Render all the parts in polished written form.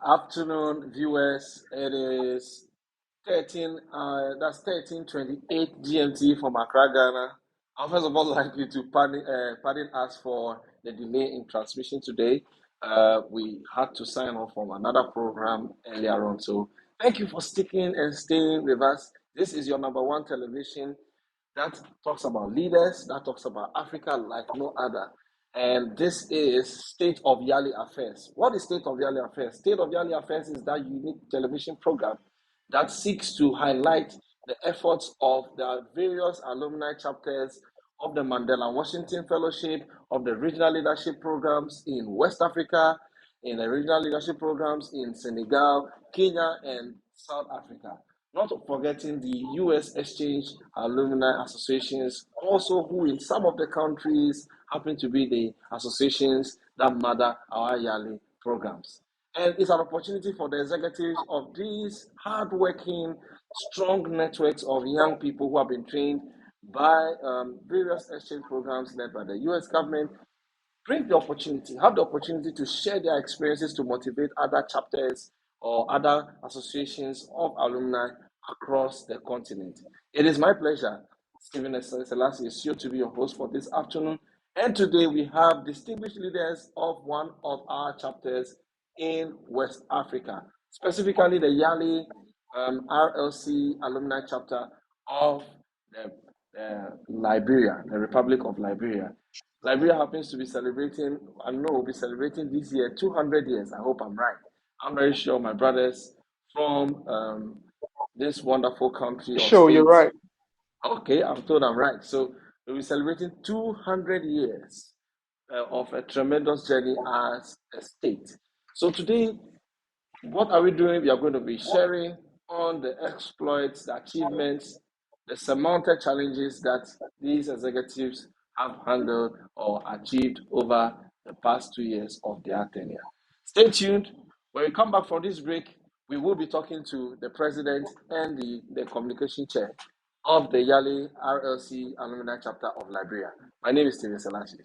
afternoon, viewers. It is 13:28 GMT from Accra, Ghana. I first of all like you to pardon us for the delay in transmission today. We had to sign off from another program earlier on, so thank you for sticking and staying with us. This is your number one television that talks about leaders, that talks about Africa like no other. And this is State of Yali Affairs. What is State of Yali Affairs? State of Yali Affairs is that unique television program that seeks to highlight the efforts of the various alumni chapters of the Mandela Washington Fellowship, of the regional leadership programs in West Africa, in the regional leadership programs in Senegal, Kenya, and South Africa. Not forgetting the US Exchange Alumni Associations, also who in some of the countries happen to be the associations that mother our Yali programs. And it's an opportunity for the executives of these hardworking, strong networks of young people who have been trained by various exchange programs led by the US government, have the opportunity to share their experiences to motivate other chapters or other associations of alumni across the continent. It is my pleasure, Stephen Selassie is here to be your host for this afternoon. And today we have distinguished leaders of one of our chapters in West Africa, specifically the Yali RLC alumni chapter of Liberia, the Republic of Liberia. Liberia happens to be celebrating, I know we'll be celebrating this year 200 years. I hope I'm right. I'm very sure my brothers from this wonderful country or Sure, you're right. Okay, I'm told I'm right. So we'll be celebrating 200 years of a tremendous journey as a state. So today, what are we doing? We are going to be sharing on the exploits, the achievements, the surmounted challenges that these executives have handled or achieved over the past 2 years of their tenure. Stay tuned. When we come back from this break, we will be talking to the president and the communication chair of the Yali RLC Alumni Chapter of Liberia. My name is Stephen Selassie.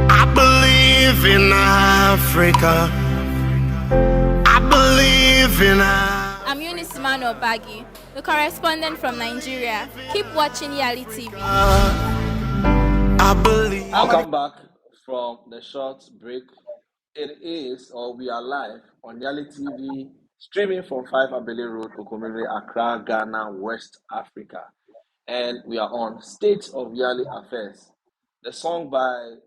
I believe in Africa. I believe in Africa. I'm Eunice Mano Bagi, the correspondent from Nigeria. Keep watching Yali TV. Welcome back from the short break. It is, or we are live on Yali TV, streaming from 5 Abele Road, Okomiri, Accra, Ghana, West Africa. And we are on State of Yali Affairs. The song by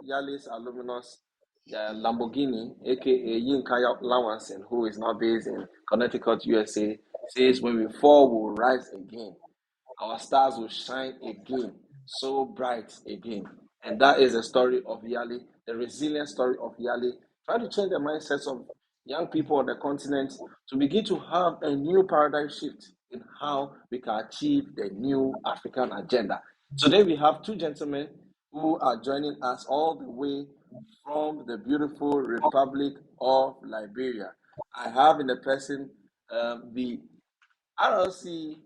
Yali's alumnus, Lamborghini, aka Yinka Lawanson, who is now based in Connecticut, USA, says, "When we fall, we'll rise again. Our stars will shine again, so bright again." And that is the story of Yali, the resilient story of Yali, trying to change the mindsets of young people on the continent to begin to have a new paradigm shift in how we can achieve the new African agenda. Today we have two gentlemen who are joining us all the way from the beautiful Republic of Liberia. I have in the person the RLC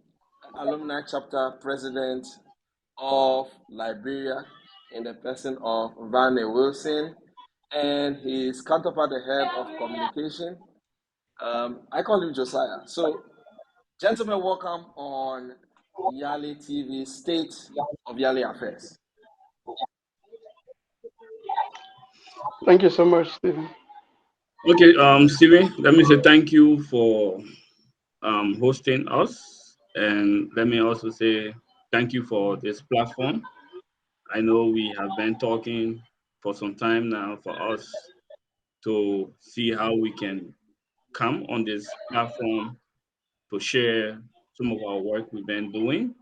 Alumni Chapter President of Liberia in the person of Vane Wilson and his counterpart, the head of communication. I call him Josiah. So, gentlemen, welcome on Yali TV, State of Yali Affairs. Thank you so much, Stephen. Okay, Stephen, let me say thank you for hosting us, and let me also say thank you for this platform. I know we have been talking for some time now for us to see how we can come on this platform to share some of our work we've been doing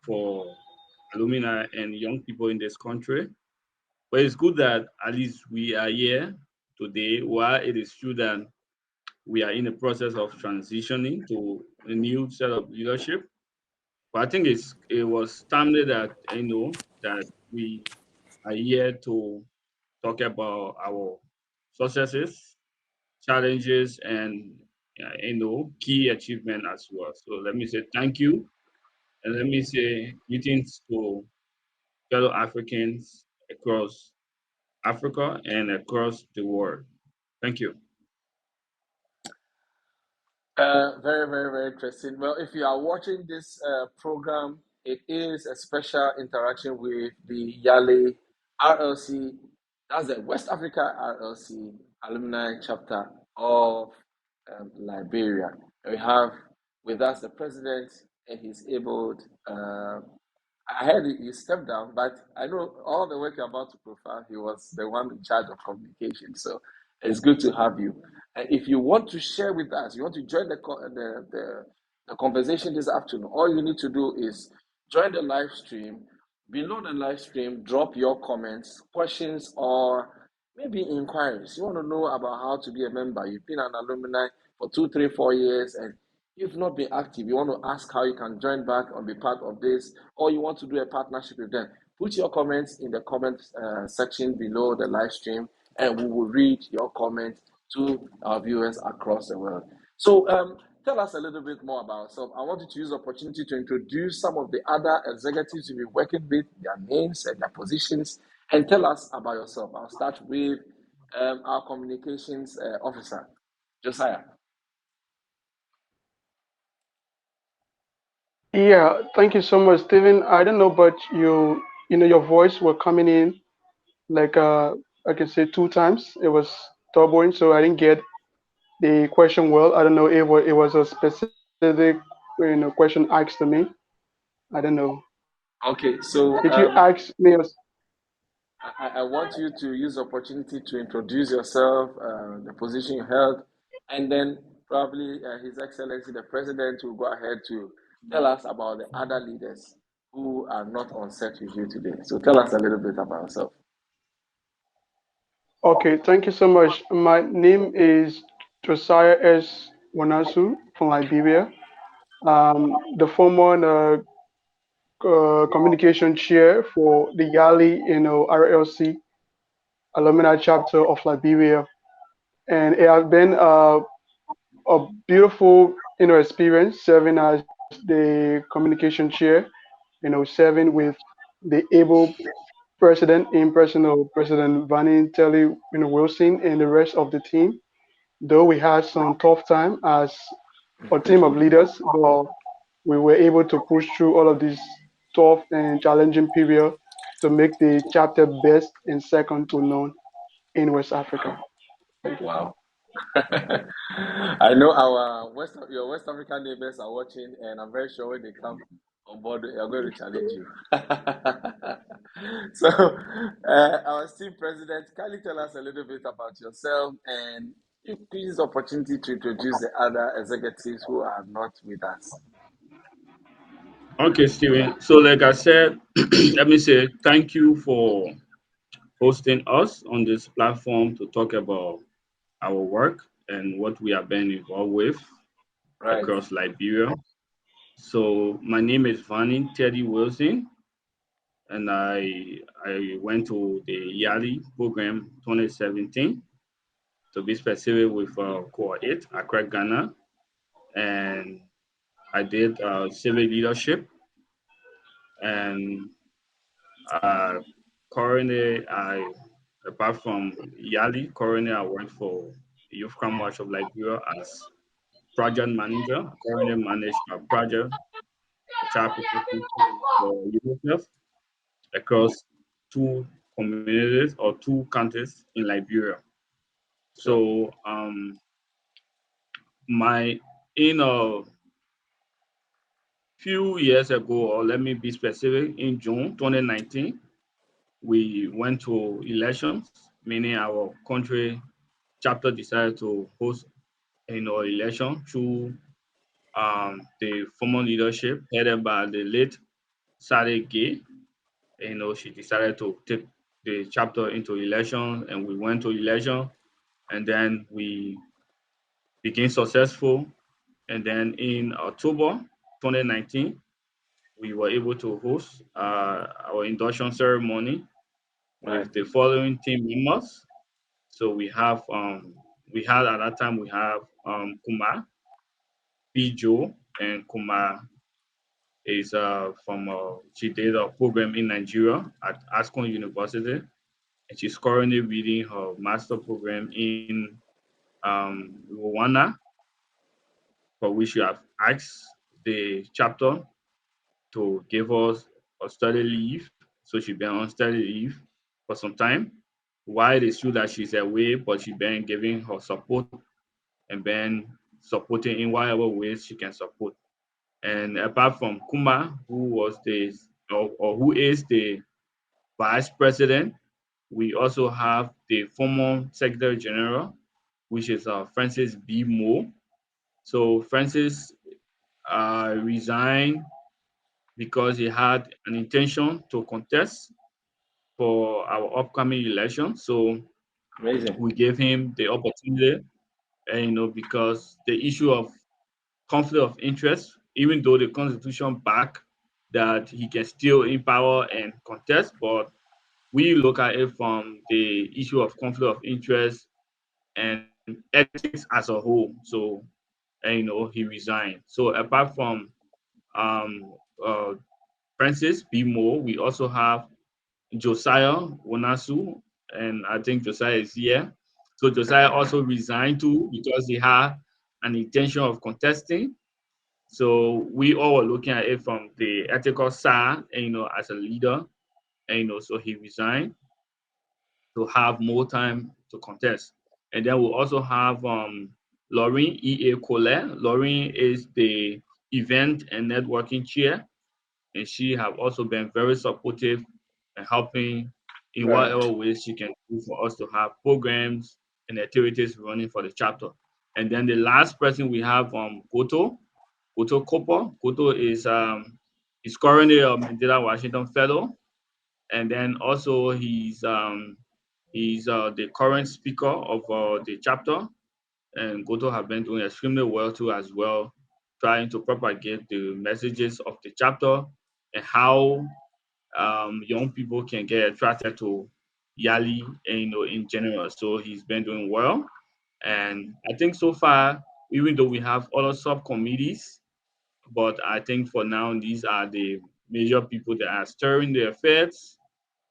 for alumni and young people in this country. But it's good that at least we are here today, while it is true that we are in the process of transitioning to a new set of leadership. But I think it was timely that that we are here to talk about our successes, challenges, and key achievement as well. So let me say thank you, And let me say greetings to fellow Africans across Africa and across the world. Thank you. Very, very, very interesting. Well, if you are watching this program, it is a special interaction with the Yali RLC, that's the West Africa RLC Alumni Chapter of Liberia. And we have with us the president and his abled. I heard he stepped down, but I know all the work you're about to profile, he was the one in charge of communication. So it's good to have you. And if you want to share with us, you want to join the conversation this afternoon, all you need to do is join the live stream. Below the live stream, drop your comments, questions, or maybe inquiries. You want to know about how to be a member. You've been an alumni for 2, 3, 4 years, and you've not been active. You want to ask how you can join back and be part of this, or you want to do a partnership with them. Put your comments in the comment section below the live stream, and we will read your comments to our viewers across the world. So, tell us a little bit more about yourself. I want you to use the opportunity to introduce some of the other executives you've been working with, their names and their positions, and tell us about yourself. I'll start with our communications officer, Josiah. Yeah, thank you so much, Stephen. I don't know, but your voice were coming in like I can say two times. It was doubling, so I didn't get the question well. I don't know if it was a specific question asked to me. I don't know. Okay, so Did you ask me? I want you to use the opportunity to introduce yourself, the position you held, and then probably His Excellency the President will go ahead to tell us about the other leaders who are not on set with you today. So tell us a little bit about yourself. Okay, thank you so much. My name is Josiah S. Wanasu from Liberia. The former communication chair for the Yali, RLC Alumni Chapter of Liberia, and it has been a beautiful, experience serving as the communication chair. Serving with the able president in person of President Vanny Telly, Wilson, and the rest of the team. Though we had some tough time as a team of leaders, but we were able to push through all of this tough and challenging period to make the chapter best and second to none in West Africa. Thank you. Wow. I know your West African neighbors are watching, and I'm very sure when they come on board, they are going to challenge you. So, our esteemed president, can you tell us a little bit about yourself and you use the opportunity to introduce the other executives who are not with us? Okay, Steven. So, like I said, let me say thank you for hosting us on this platform to talk about our work and what we have been involved with Right. across Liberia. So, my name is Vanny Teddy Wilson, and I went to the Yali program 2017 to be specific with Core 8, Accra, Ghana, and I did civic leadership and Uh, currently, apart from Yali, currently I work for Youth Crime Watch of Liberia as project manager. I currently manage a project, a child protection for UNICEF across two communities or two counties in Liberia. Sure. So, my in a few years ago, or let me be specific, in June 2019, we went to elections, meaning our country chapter decided to host election through the former leadership headed by the late Sade Gay. She decided to take the chapter into election, and we went to election, and then we became successful. And then in October 2019, we were able to host our induction ceremony Right. with the following team members. So we had at that time we have Kumar, Bijo, and Kumar is from she did a program in Nigeria at Ascon University, and she's currently reading her master program in Rwanda, for which you have asked the chapter to give us a study leave. So she's been on study leave for some time. While it is true that she's away, but she's been giving her support and been supporting in whatever ways she can support. And apart from Kuma, who was the or who is the vice president, we also have the former secretary general, which is Francis B. Moore. So Francis resigned because he had an intention to contest for our upcoming election. So Amazing. we gave him the opportunity, and because the issue of conflict of interest, even though the constitution back that he can still empower and contest, but we look at it from the issue of conflict of interest and ethics as a whole. So, and, he resigned. So apart from um, uh, Francis B. Moore, we also have Josiah Wonasu, and I think Josiah is here. So Josiah also resigned too because he had an intention of contesting. So we all were looking at it from the ethical side, and as a leader, and so he resigned to have more time to contest. And then we'll also have Lauren E.A. Colette. Lauren is the event and networking chair, and she have also been very supportive and helping in Right. whatever ways she can do for us to have programs and activities running for the chapter. And then the last person we have Goto Kopo. Goto is currently a Mandela Washington Fellow, and then also he's the current speaker of the chapter, and Goto have been doing extremely well too as well, trying to propagate the messages of the chapter and how young people can get attracted to Yali, and, in general. So he's been doing well, and I think so far, even though we have other subcommittees, but I think for now these are the major people that are stirring the affairs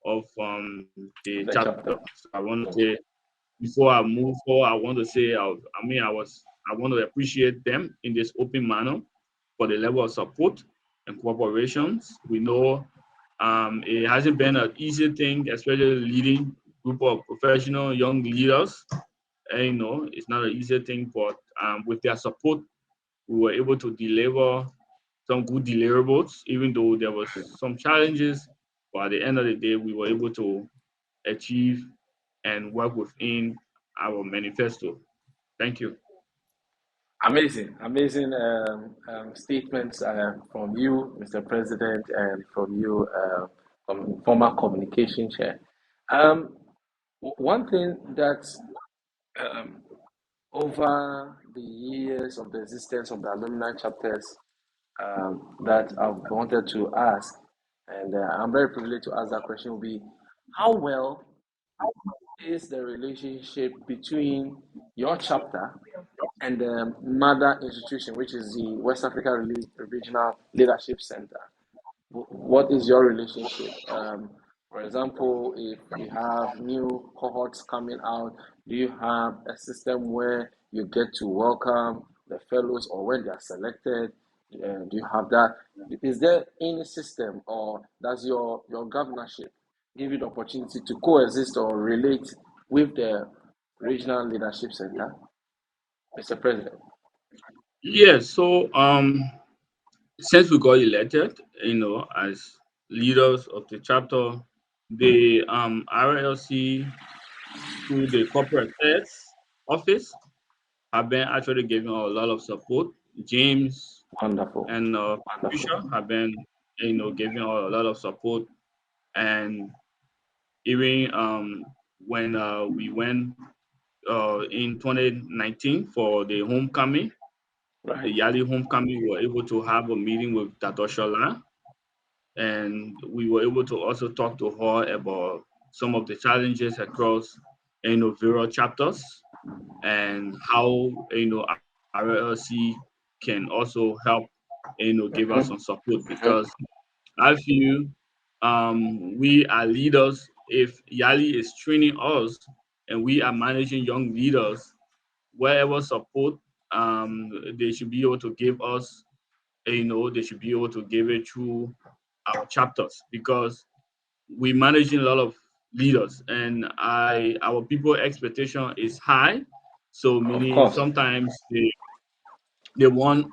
of the The chapter. chapter. So I want to say before I move forward, I want to say I want to appreciate them in this open manner for the level of support and cooperations. We know it hasn't been an easy thing, especially leading group of professional young leaders. And, it's not an easy thing, but with their support, we were able to deliver some good deliverables, even though there was some challenges. But at the end of the day, we were able to achieve and work within our manifesto. Thank you. Amazing, amazing statements from you, Mr. President, and from you, from former communication chair. Um, One thing that um, over the years of the existence of the alumni chapters that I've wanted to ask, and I'm very privileged to ask that question, will be how well is the relationship between your chapter and the mother institution, which is the West Africa Regional Leadership Center? What is your relationship? For example, if we have new cohorts coming out, do you have a system where you get to welcome the fellows, or when they are selected? Do you have that? Is there any system, or does your governorship give you the opportunity to coexist or relate with the Regional Leadership Center, Mr. President? Yes, so since we got elected, as leaders of the chapter, the RLC through the corporate affairs office have been actually giving a lot of support. James Wonderful, and Patricia wonderful. have been, giving a lot of support, and even when we went in 2019 for the homecoming, Right. the Yali homecoming, we were able to have a meeting with Dr. Shola, and we were able to also talk to her about some of the challenges across, various chapters, and how, RLC can also help give us some support, because I feel we are leaders. If Yali is training us and we are managing young leaders, wherever support they should be able to give us, they should be able to give it through our chapters, because we managing a lot of leaders, and our people expectation is high. So Of meaning course. sometimes they want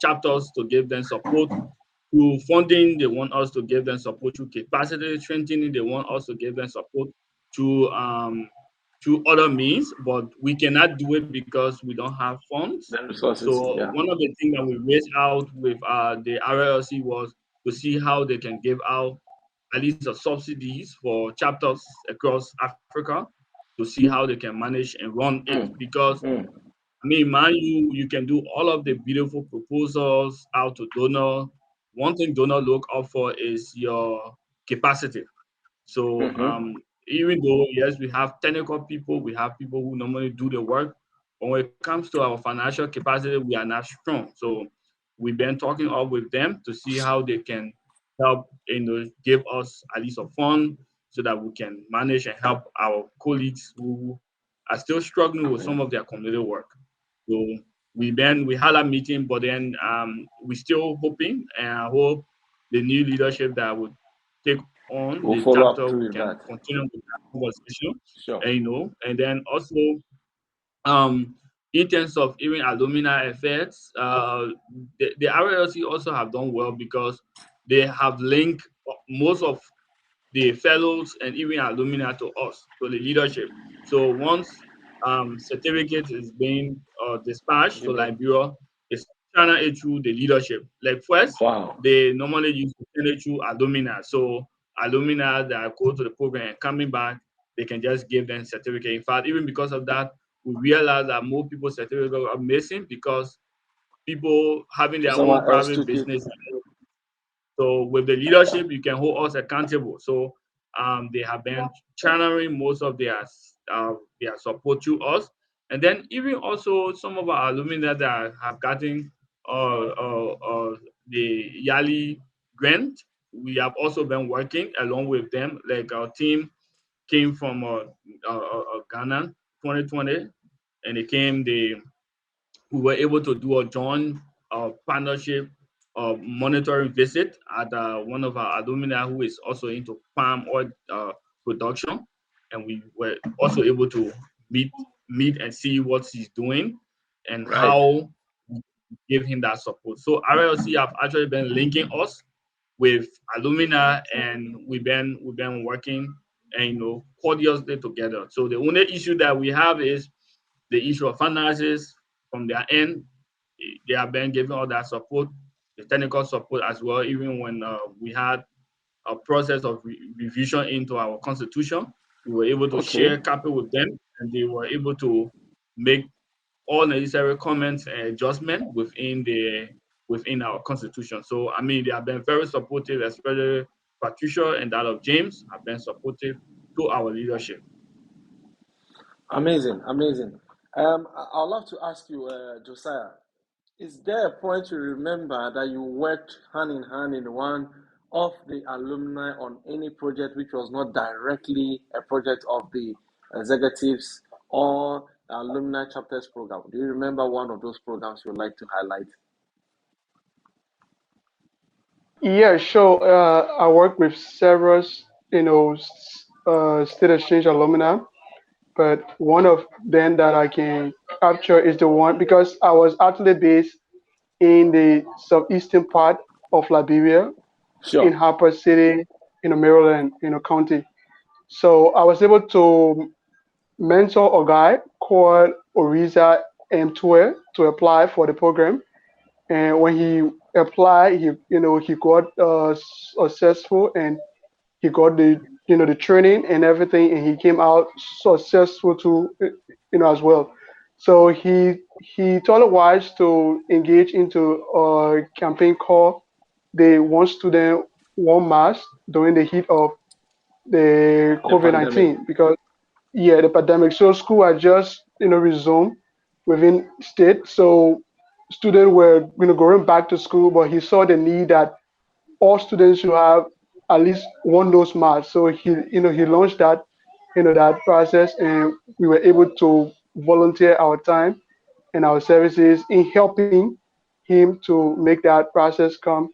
chapters to give them support through funding. They want us to give them support through capacity strengthening. They want us to give them support through other means, but we cannot do it because we don't have funds. The resources, So yeah. one of the things that we raised out with the RLC was to see how they can give out at least subsidies for chapters across Africa, to see how they can manage and run it. Mm, Because mm, I mean, man, you can do all of the beautiful proposals out to donor. One thing donor look out for is your capacity. So even though yes, we have technical people, we have people who normally do the work, but when it comes to our financial capacity, we are not strong. So we've been talking up with them to see how they can help, give us at least a fund so that we can manage and help our colleagues who are still struggling with some Amazing. of their community work. So we had a meeting, but then we still hoping, and I hope the new leadership that would take on We'll the follow up chapter, through we with can that. continue with that conversation, Sure. and then also um, in terms of even alumni affairs, the RLC also have done well, because they have linked most of the fellows and even alumni to us, to the leadership. So once certificate is being dispatched to Given. Liberia, it's channel it through the leadership. Like first, Wow. they normally use to send it through alumni. So alumni that go to the program and coming back, they can just give them certificate. In fact, even because of that, we realize that more people's certificates are missing, because people having So their own someone else private took it. business. So with the leadership, you can hold us accountable. So they have been channeling most of their support to us, and then even also some of our alumni that have gotten the Yali grant. We have also been working along with them. Like our team came from Ghana 2020, and they came. We were able to do a joint partnership monitoring visit at one of our alumni who is also into palm oil production, and we were also able to meet and see what he's doing and Right. how we give him that support. So RLC have actually been linking us with alumni, and we've been working and cordially together. So the only issue that we have is the issue of finances from their end. They have been giving all that support, the technical support as well. Even when we had a process of revision into our constitution, we were able to Okay. share copy with them, and they were able to make all necessary comments and adjustment within our constitution. So I mean, they have been very supportive, especially Patricia and that of James have been supportive to our leadership. Amazing. Amazing. I'd love to ask you, Josiah, is there a point you remember that you worked hand in hand in one of the alumni on any project which was not directly a project of the executives or alumni chapters program? Do you remember one of those programs you would like to highlight? Yeah, sure. I work with several, state exchange alumni, but one of them that I can capture is the one because I was actually based in the southeastern part of Liberia in Sure. Harper City, Maryland, county. So I was able to mentor a guy called Oriza M2 to apply for the program. And when he applied, he got successful and he got the training and everything, and he came out successful too, as well. So he thought it wise to engage into a campaign called the One Student One Mass during the heat of the The pandemic. COVID-19 because yeah, the pandemic. So school had just resumed within state. So students were going back to school, but he saw the need that all students should have at least one nose mask. So he launched that process, and we were able to volunteer our time and our services in helping him to make that process come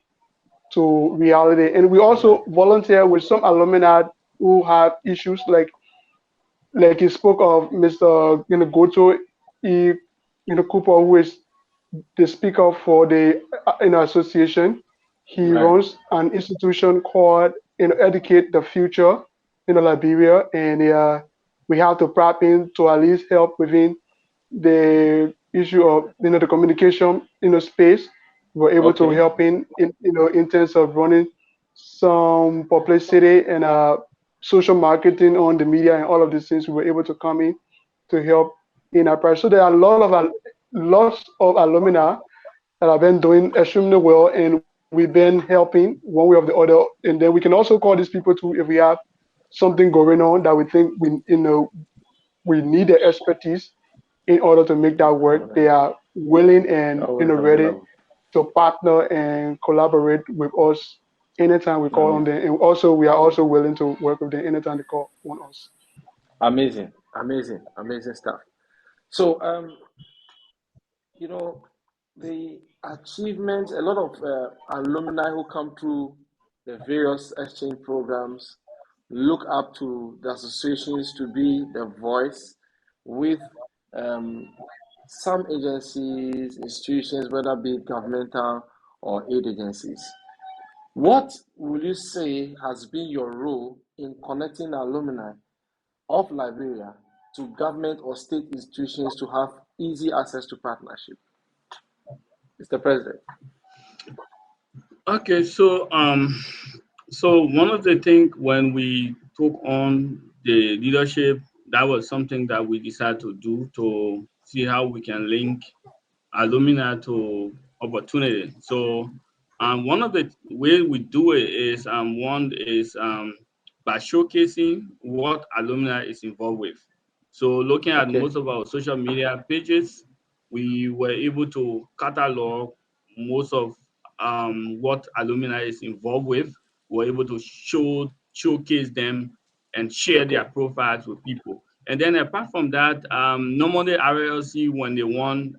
to reality. And we also volunteer with some alumni who have issues like he spoke of Mr. Goto E. Cooper, who is the speaker for the association. He Right. runs an institution called Educate the Future in Liberia, and we have to prop in to at least help within the issue of the communication space. We're able to Okay. help in terms of running some publicity and social marketing on the media and all of these things. We were able to come in to help in our part. So there are lots of alumni that have been doing extremely well, and we've been helping one way or the other. And then we can also call these people too if we have something going on that we think we need the expertise in order to make that work. They are willing and Always ready available. to partner and collaborate with us anytime we call on Amazing. them. And also we are also willing to work with them anytime they call on us. Amazing. Amazing. Amazing stuff. So, you know, the achievements, a lot of alumni who come through the various exchange programs look up to the associations to be the voice with um, some agencies, institutions, whether be governmental or aid agencies. What will you say has been your role in connecting alumni of Liberia to government or state institutions to have easy access to partnership? Mr. President. Okay, so one of the things when we took on the leadership, that was something that we decided to do to see how we can link alumni to opportunity. So, one of the way we do it is one is by showcasing what alumni is involved with. So, looking at Okay. most of our social media pages, we were able to catalog most of what alumni is involved with. We're able to showcase them and share their Okay. profiles with people. And then apart from that, normally RLC when they want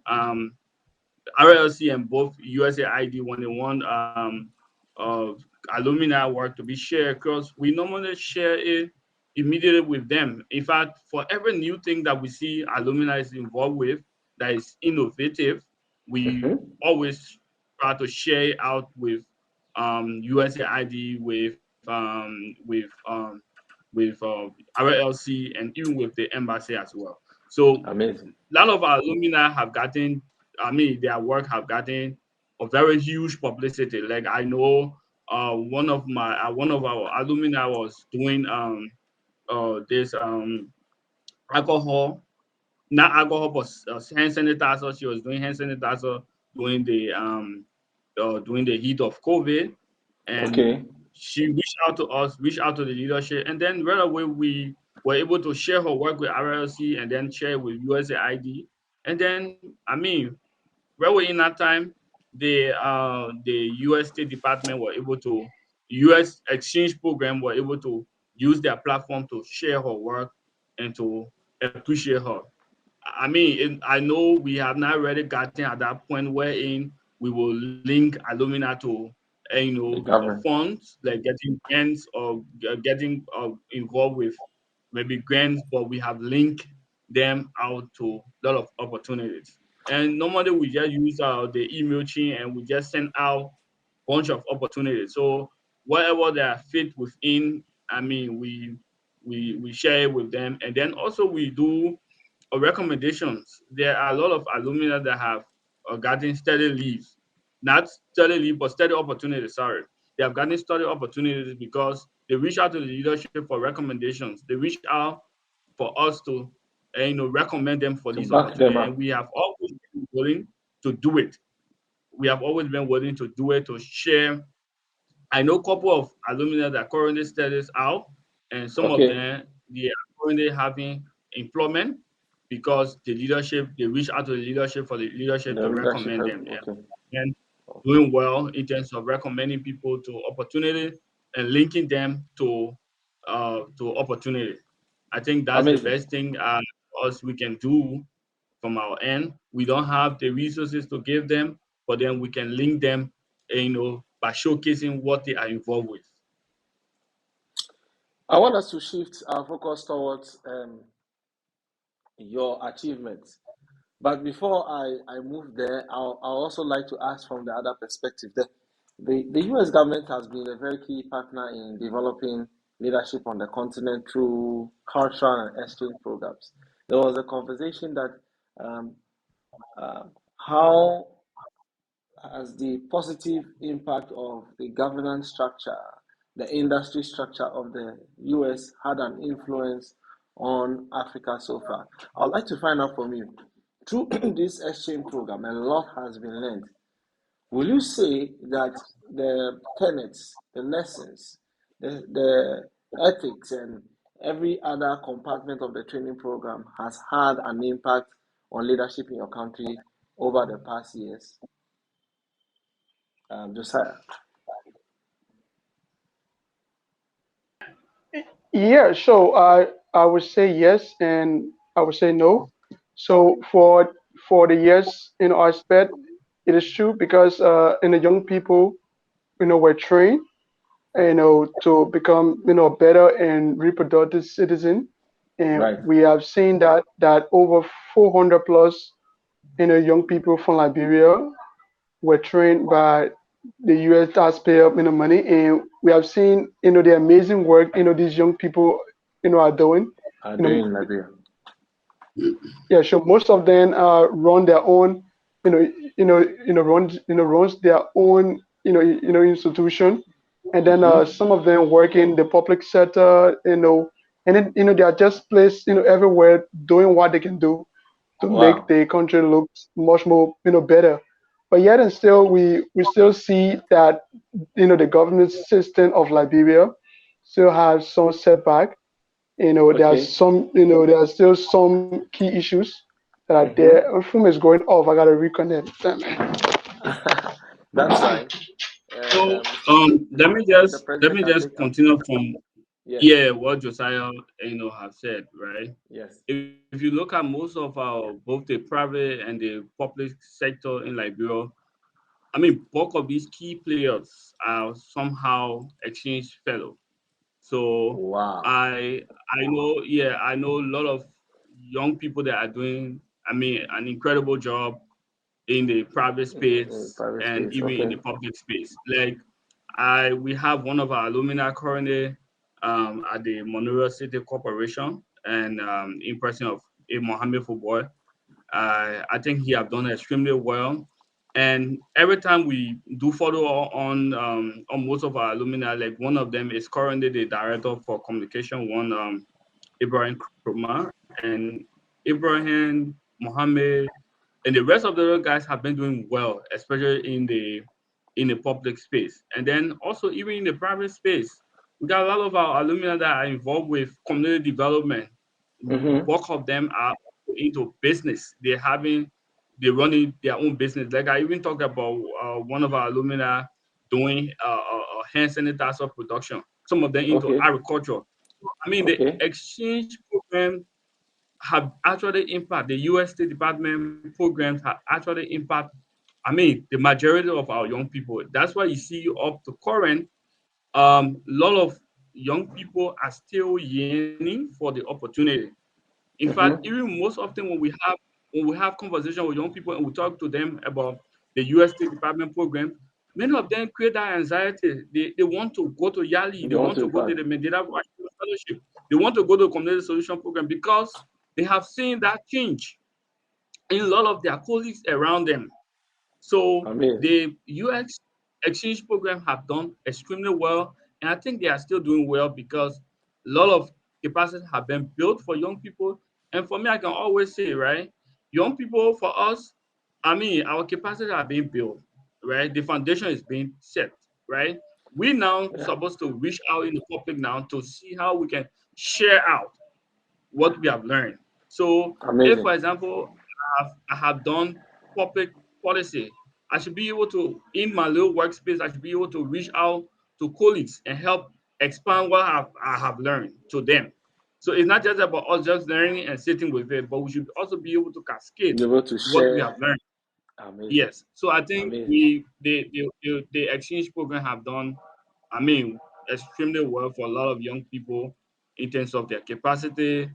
RLC and both USAID when they want uh, alumni work to be shared because we normally share it immediately with them. In fact, for every new thing that we see alumni is involved with that is innovative, we Mm-hmm. always try to share it out with USAID, with RLC, and even with the embassy as well. So Amazing. a lot of our alumni have gotten, I mean, their work have gotten a very huge publicity. Like I know, one of our alumni was doing this alcohol, not alcohol, but hand sanitizer. She was doing hand sanitizer during the heat of COVID, and Okay. she reached out to us, reached out to the leadership, and then right away we were able to share her work with RLC and then share with USAID. And then, I mean, right away in that time, the US State Department were able to, US exchange program were able to use their platform to share her work and to appreciate her. I mean, I know we have not really gotten at that point wherein we will link alumni to, The government. funds like getting grants or getting involved with maybe grants, but we have linked them out to a lot of opportunities. And normally we just use the email chain and we just send out bunch of opportunities. So whatever they are fit within, I mean, we share it with them, and then also we do recommendations. There are a lot of alumni that have gotten study leaves, not study leave, but study opportunities. Sorry, they have gotten study opportunities because they reach out to the leadership for recommendations. They reach out for us to, recommend them for To these back them opportunities, and up. we have always been willing to do it. We have always been willing to do it to share. I know a couple of alumni that currently studies out, and some of Okay. them they are currently having employment, because the leadership, they reach out to the leadership for the leadership The to leadership recommend has them. Yeah. okay. And doing well in terms of recommending people to opportunity and linking them to opportunity. I think that's the Amazing. best thing us we can do from our end. We don't have the resources to give them, but then we can link them, by showcasing what they are involved with. I want us to shift our focus towards your achievements. But before I move there, I'll also like to ask from the other perspective. The US government has been a very key partner in developing leadership on the continent through cultural and exchange programs. There was a conversation that um, how has the positive impact of the governance structure, the industry structure of the US had an influence on Africa so far? I'd like to find out from you. Through this exchange program, a lot has been learned. Will you say that the tenets, the lessons, the ethics, and every other compartment of the training program has had an impact on leadership in your country over the past years? Josiah. Yeah, so I would say yes, and I would say no. So for the yes, aspect, it is true because the young people, were trained, to become, better and reproductive citizen, and Right. we have seen that over 400 plus, young people from Liberia were trained by the U.S. taxpayer, money, and we have seen, the amazing work, these young people, are doing. Are You know, doing in Liberia. yeah, sure. Most of them run their own, runs their own, institution, and then Mm-hmm. some of them work in the public sector, and then they are just placed, everywhere doing what they can do to make Wow. the country look much more, better. But yet and still, we still see that, the governance system of Liberia still has some setback. Okay. There are still some key issues that are there. Mm-hmm. My phone is going off. I gotta reconnect. Damn it. That's fine. So Mr. let President me can just take up. continue from Yes. what Josiah have said, right? Yes. If you look at most of our both the private and the public sector in Liberia, I mean bulk of these key players are somehow exchange fellow. So Wow. I know a lot of young people that are doing, I mean, an incredible job in the private In space private and space. even in Okay. the public space. Like we have one of our alumni currently at the Monrovia City Corporation and in person of a Mohammed football. I think he have done extremely well. And every time we do follow on most of our alumni, like one of them is currently the director for communication, one Ibrahim Kroma, and Ibrahim Mohammed and the rest of the other guys have been doing well, especially in the public space. And then also even in the private space, we got a lot of our alumni that are involved with community development. Mm-hmm. Bulk of them are into business. They're running their own business. Like I even talked about one of our alumni doing hand sanitizer production. Some of them into Okay. agriculture. I mean, the Okay. exchange program have actually impact the U.S. State Department programs have actually impact. I mean, the majority of our young people. That's why you see up to current, a lot of young people are still yearning for the opportunity. In fact, Mm-hmm. even most often when we have conversation with young people and we talk to them about the U.S. State Department program, many of them create that anxiety. They want to go to Yali, they They want want to to be go to part. the Mandela Fellowship, they want to go to the Community Solution Program because they have seen that change in a lot of their colleagues around them. So Amazing. the UX exchange program have done extremely well, and I think they are still doing well because a lot of capacity have been built for young people. And for me, I can always say, right, young people for us, I mean, our capacity are being built, right? The foundation is being set, right? We now Yeah. supposed to reach out in the public now to see how we can share out what we have learned. So if, Amazing. for example, I have done public policy, I should be able to, in my little workspace, I should be able to reach out to colleagues and help expand what I have learned to them. So it's not just about us just learning and sitting with it, but we should also be able to cascade Be able to what we share. have learned. Amazing. Yes. So I think Amazing. the exchange program have done, I mean, extremely well for a lot of young people in terms of their capacity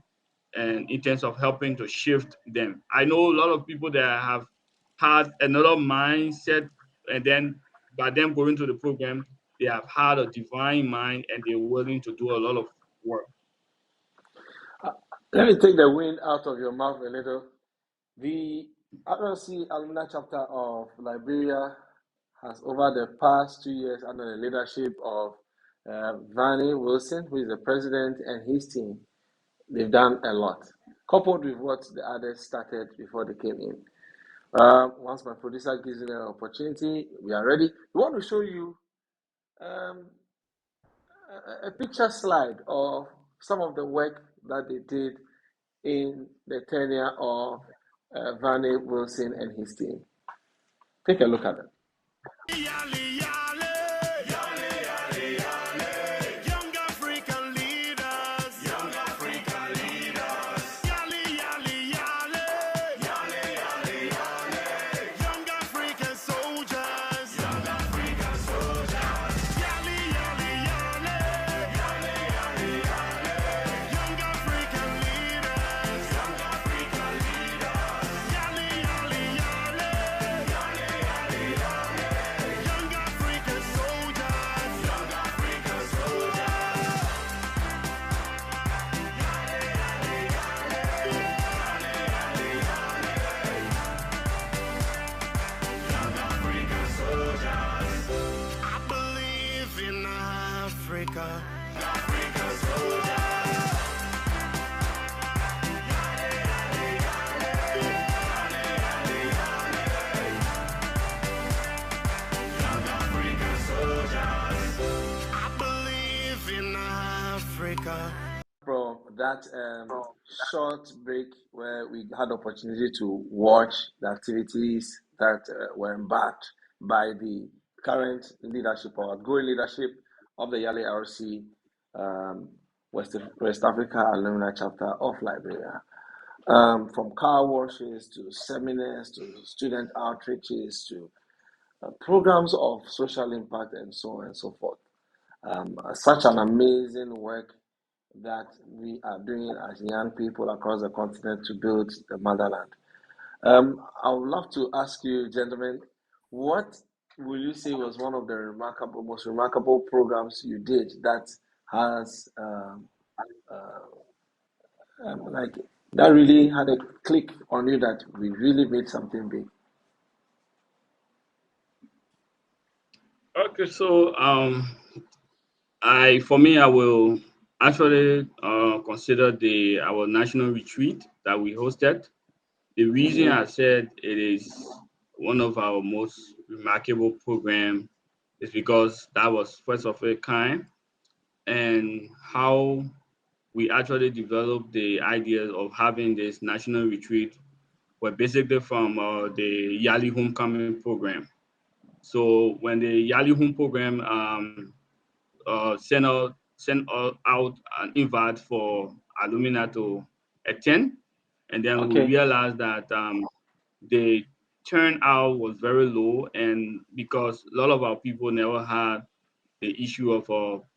and in terms of helping to shift them. I know a lot of people that have had another mindset, and then by them going to the program, they have had a divine mind and they're willing to do a lot of work. Let me take the wind out of your mouth a little. The RLC Alumni Chapter of Liberia has, over the past 2 years, under the leadership of Vanny Wilson, who is the president, and his team, they've done a lot, coupled with what the others started before they came in. Once my producer gives me an opportunity, we are ready. We want to show you um, a picture slide of some of the work that they did in the tenure of Vanny Wilson and his team. Take a look at it. Yali, yali, yali, yali, yali. Young African leaders, young African leaders. Yali, yali, yali, yali, yali, yali. Young African soldiers, young African soldiers. Yali, yali, yali, yali, yali, yali. Young African leaders, young African leaders. Yali, yali, yali, yali, yali, yali. Young African soldiers, young African soldiers. Young African soldiers. I believe in Africa. African soldiers. Young African soldiers. I believe in Africa. From that short break where we had opportunity to watch the activities that were embarked by the current leadership or outgoing leadership of the Yali RC West Africa Alumni Chapter of Liberia. From car washes to seminars to student outreaches to programs of social impact and so on and so forth. Such an amazing work that we are doing as young people across the continent to build the motherland. I would love to ask you, gentlemen, what will you say was one of the most remarkable programs you did that has like that really had a click on you that we really made something big? Okay, so I will actually consider the our national retreat that we hosted. The reason Mm-hmm. I said it is one of our most remarkable program is because that was first of a kind, and how we actually developed the idea of having this national retreat were basically from the Yali Homecoming program. So when the Yali Home program sent out an invite for alumni to attend, and then we Okay. realized that the turnout was very low, and because a lot of our people never had the issue of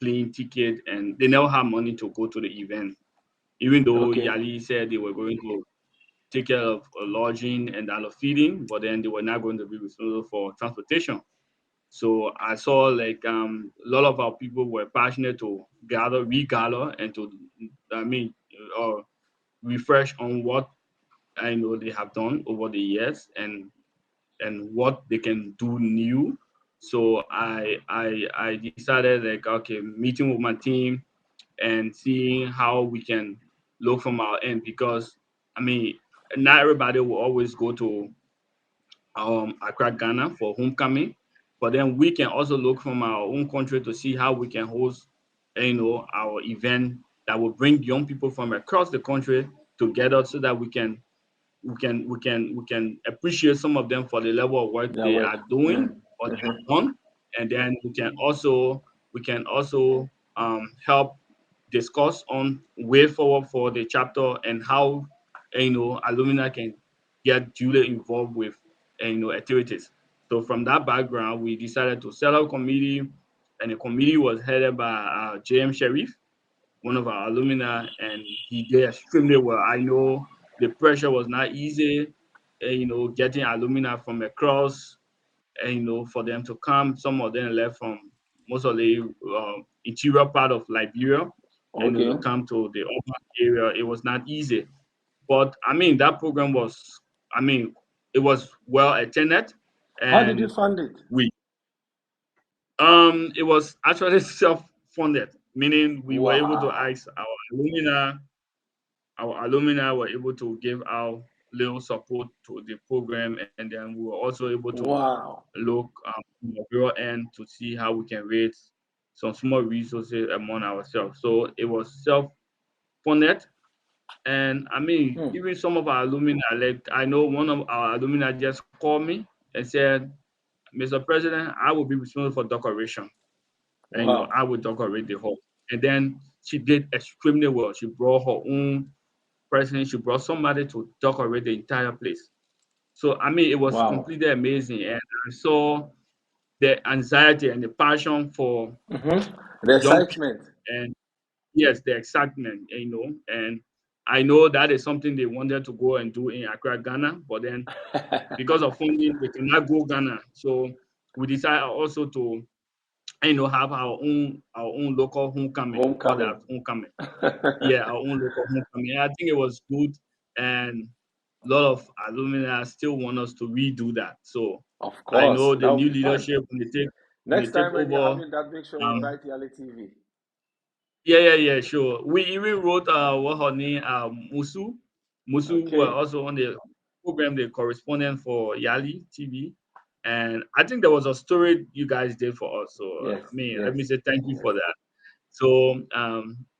plane ticket, and they never had money to go to the event, even though Okay. Yali said they were going to take care of lodging and other feeding, but then they were not going to be responsible for transportation. So I saw like a lot of our people were passionate to regather, and to, I mean, uh, refresh on what I know they have done over the years, and what they can do new. So I decided, like, okay, meeting with my team and seeing how we can look from our end, because I mean, not everybody will always go to Accra, Ghana for homecoming, but then we can also look from our own country to see how we can host, our event that will bring young people from across the country together so that we can appreciate some of them for the level of work Their they work. are Yeah. doing or they Mhm. have done, and then we can also help discuss on way forward for the chapter and how alumni can get duly involved with activities. So from that background, we decided to set up a committee, and the committee was headed by JM Sharif, one of our alumni, and he did extremely well. I know the pressure was not easy, getting alumni from across, for them to come. Some of them left from most of the interior part of Liberia, and Okay. to come to the urban area. It was not easy, but I mean that program was, I mean, it was well attended, How did you and fund it? we it was actually self-funded, meaning we were able to Wow. ask our alumni were able to give our little support to the program, and then we were also able to Wow. look from the real end to see how we can raise some small resources among ourselves. So it was self-funded, and I mean, Hmm. even some of our alumni, like I know one of our alumni just called me and said, "Mr. President, I will be responsible for decoration, and Wow. I will decorate the hall." And then she did extremely well. She brought her own person. She brought somebody to decorate the entire place. So I mean, it was Wow. completely amazing, and I saw the anxiety and the passion for The young people, excitement. and yes, the excitement, and I know that is something they wanted to go and do in Accra, Ghana, but then because of funding, they cannot go Ghana. So we decided also to have our own local homecoming. We call Homecoming. that homecoming. Yeah, our own local homecoming. I think it was good, and a lot of alumni still want us to redo that. So Of I course. know That the would new be fun. leadership when they Next take time when you're over. having that, make sure you Um, invite Yali TV. yeah, sure. We even wrote what her name, Musu. Musu were Okay. also on the program, the correspondent for Yali TV. And I think there was a story you guys did for us. So Yes. I mean, let Yes. me say thank you Yes. for that. So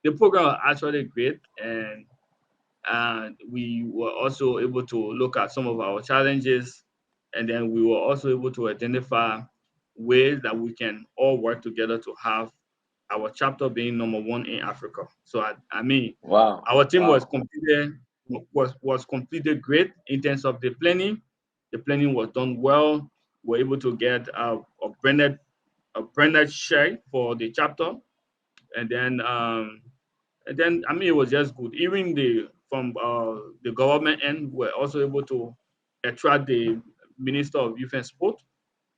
the program was actually great, and we were also able to look at some of our challenges, and then we were also able to identify ways that we can all work together to have our chapter being number one in Africa. So I mean, Wow. our team was Wow. completed great in terms of the planning. The planning was done well. We're able to get a branded shirt for the chapter, and then I mean it was just good. Even the government end, we're also able to attract the Minister of Youth and Sport.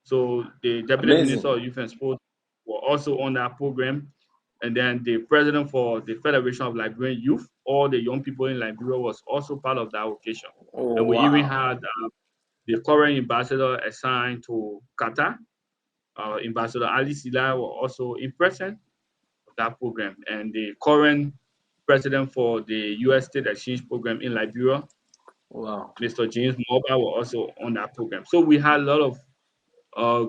So the Deputy Minister Amazing. of Youth and Sport were also on that program, and then the President for the Federation of Liberian Youth, all the young people in Liberia, was also part of that occasion. And Oh, we even wow. had the current ambassador assigned to Qatar, Ambassador Ali Sila, were also in present of that program, and the current president for the U.S. State Exchange Program in Liberia, Wow. Mr. James Mobile, were also on that program. So we had a lot of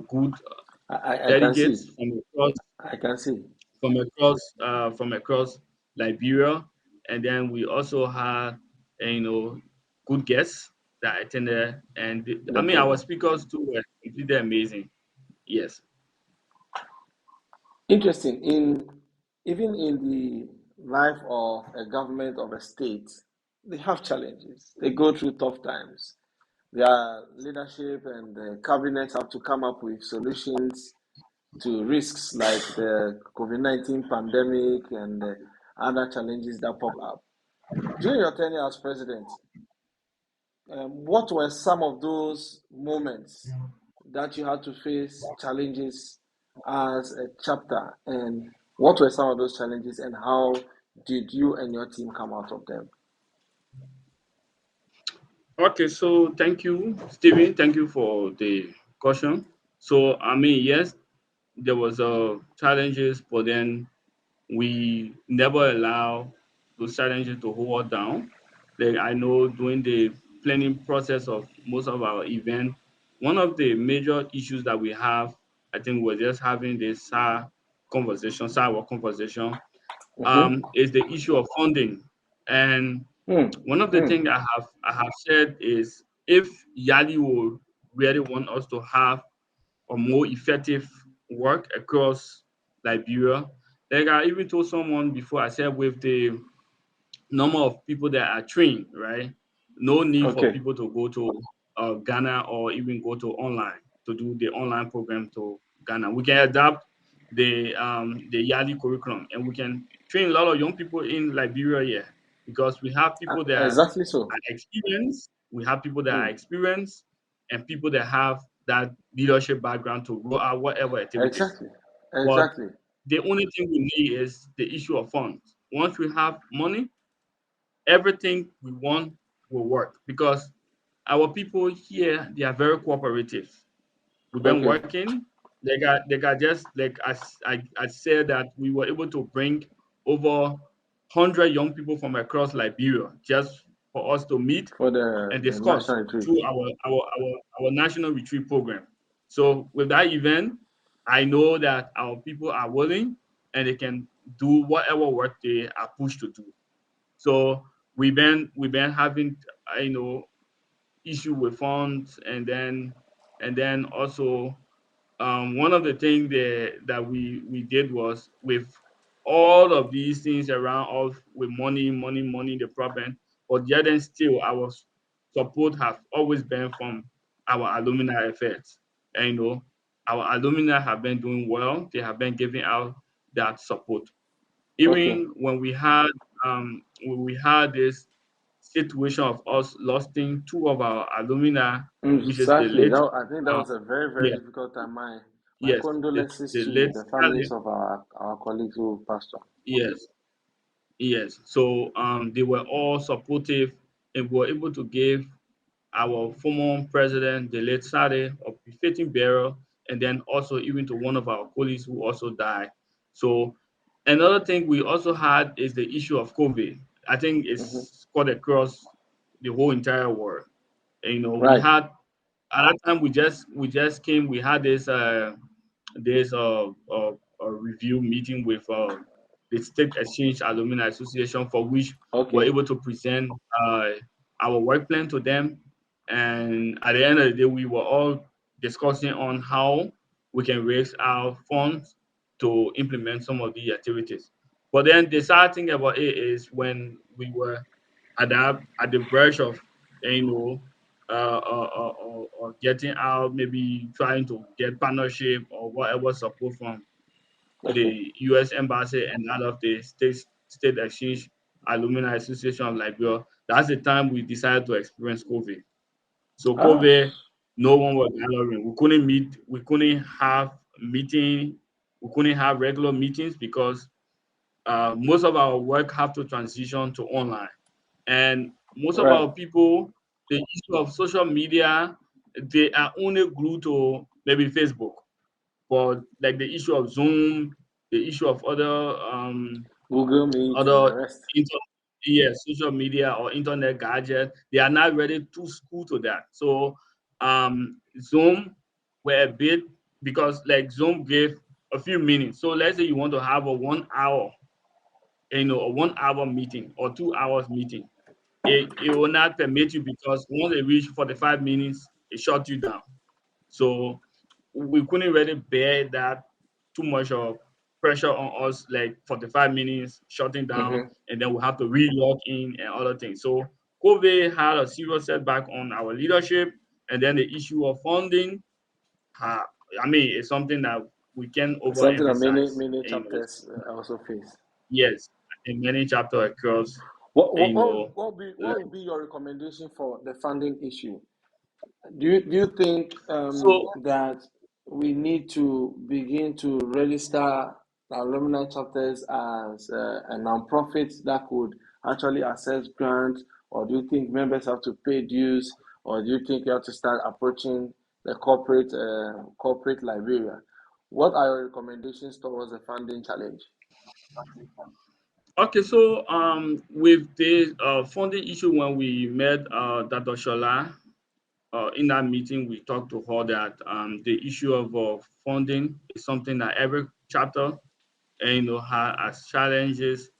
good I can see. delegates I can see. from across Liberia, and then we also had good guests that attended, and I The mean our program. speakers too were completely amazing. Yes. Interesting. Even in the life of a government of a state, they have challenges. They go through tough times. Their leadership and the cabinet have to come up with solutions to risks like the COVID-19 pandemic and the other challenges that pop up. During your tenure as president, what were some of those moments that you had to face challenges as a chapter, and what were some of those challenges, and how did you and your team come out of them? Okay, so thank you, Stephen. Thank you for the question. So I mean, yes, there was challenges, but then we never allow those challenges to hold us down. Like I know during the planning process of most of our event, one of the major issues that we have, I think we're just having this SAR conversation, is the issue of funding. And Hmm. One of the Hmm. things I have said is if Yali will really want us to have a more effective work across Liberia, like I even told someone before, I said with the number of people that are trained, right? No need for Okay. people to go to Ghana or even go to online to do the online program to Ghana. We can adapt the Yali curriculum and we can train a lot of young people in Liberia here because we have people that Exactly so. are experienced, we have people that are Hmm. experienced, and people that have that leadership background to roll out whatever activities. Exactly. But Exactly. the only thing we need is the issue of funds. Once we have money, everything we want will work because our people here they are very cooperative. We've been Okay. working. They got just like as I said that we were able to bring over 100 young people from across Liberia just for us to meet For and the discuss national retreat. through our national retreat program. So with that event, I know that our people are willing and they can do whatever work they are pushed to do. So we've been having you know issue with funds, and then also one of the things that we did was with all of these things around us with money the problem, but yet and still our support have always been from our alumni efforts. And our alumni have been doing well. They have been giving out that support. Okay. Even when we had this situation of us losing two of our alumni, which is the Exactly. late I think that uh, was a very, very yes, difficult time. My yes, condolences the to late the Scarlet, families of our colleagues who passed on. yes, yes. So they were all supportive and were able to give our former president, the late Sade, a befitting burial, and then also even to one of our colleagues who also died. So another thing we also had is the issue of COVID. I think Hmm. it's spread across the whole entire world. And, we Right. had at that time we just came. We had this review meeting with the State Exchange Alumni Association, for which we're Okay. able to present our work plan to them. And at the end of the day, we were all discussing on how we can raise our funds to implement some of the activities. But then the sad thing about it is when we were at the verge of you know or getting out, maybe trying to get partnership or whatever support from Okay. the U.S. Embassy and that of the State Exchange Alumni Association of Liberia. That's the time we decided to experience COVID. So Ah. COVID, no one was gathering. We couldn't meet. We couldn't have meeting. We couldn't have regular meetings because most of our work have to transition to online, and most of Right. our people, the issue of social media, they are only glued to maybe Facebook, but like the issue of Zoom, the issue of Google Meet and other the rest. inter social media or internet gadget, they are not ready to school to that. So Zoom were a bit, because like Zoom gave a few minutes. So let's say you want to have a 1 hour, a 1 hour meeting or 2 hours meeting. It will not permit you because once they reach 45 minutes, it shut you down. So we couldn't really bear that too much of pressure on us, like 45 minutes shutting down, Hmm. and then we have to re-log in and other things. So COVID had a serious setback on our leadership, and then the issue of funding, uh, I mean, it's something that we can Something that overemphasize. many chapters also face. Yes, in many chapters across, What you what what would, know, what would be your recommendation for the funding issue? Do you think so that we need to begin to register alumni chapters as a non-profit that could actually access grants, or do you think members have to pay dues, or do you think you have to start approaching the corporate Liberia? What are your recommendations towards the funding challenge? okay, so with the funding issue, when we met Dr. Shola, in that meeting, we talked to her that the issue of funding is something that every chapter, has as challenges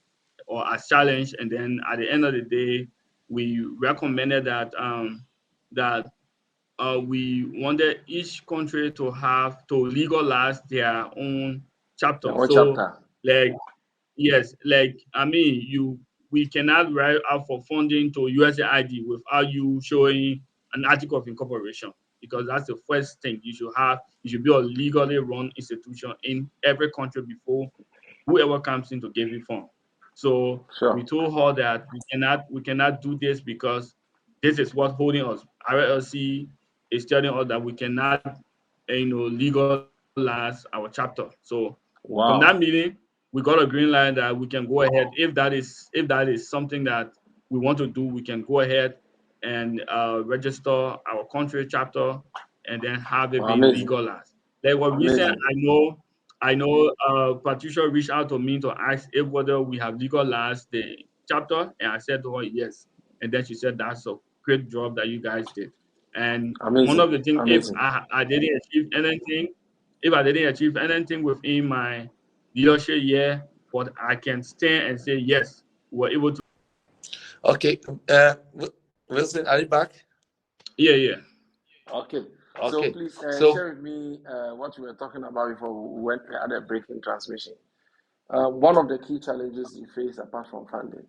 or as challenge, and then at the end of the day, we recommended that we wanted each country to have to legalize their own Their chapter. own So, chapter. like, yes, like I mean, we cannot write out for funding to USAID without you showing an article of incorporation, because that's the first thing you should have. You should be a legally run institution in every country before whoever comes in to give you fund. So we Sure. told her that we cannot do this because this is what holding us. RLC is telling us that we cannot legalize our chapter. So from that Wow. meeting, we got a green light that we can go ahead. If that is something that we want to do, we can go ahead and register our country chapter and then have it Wow, being amazing. legalized. Like what recent Amazing. I know Patricia reached out to me to ask if whether we have legalized the chapter, and I said to her yes. And then she said that's a great job that you guys did. And one Amazing. of the things, if Amazing. I didn't achieve anything, if I didn't achieve anything within my leadership year, but I can stand and say yes, we were able to. Okay. Wilson, are you back? Yeah. Okay. So Okay. please So share with me what we were talking about before we went had a break in transmission. One of the key challenges you face apart from funding.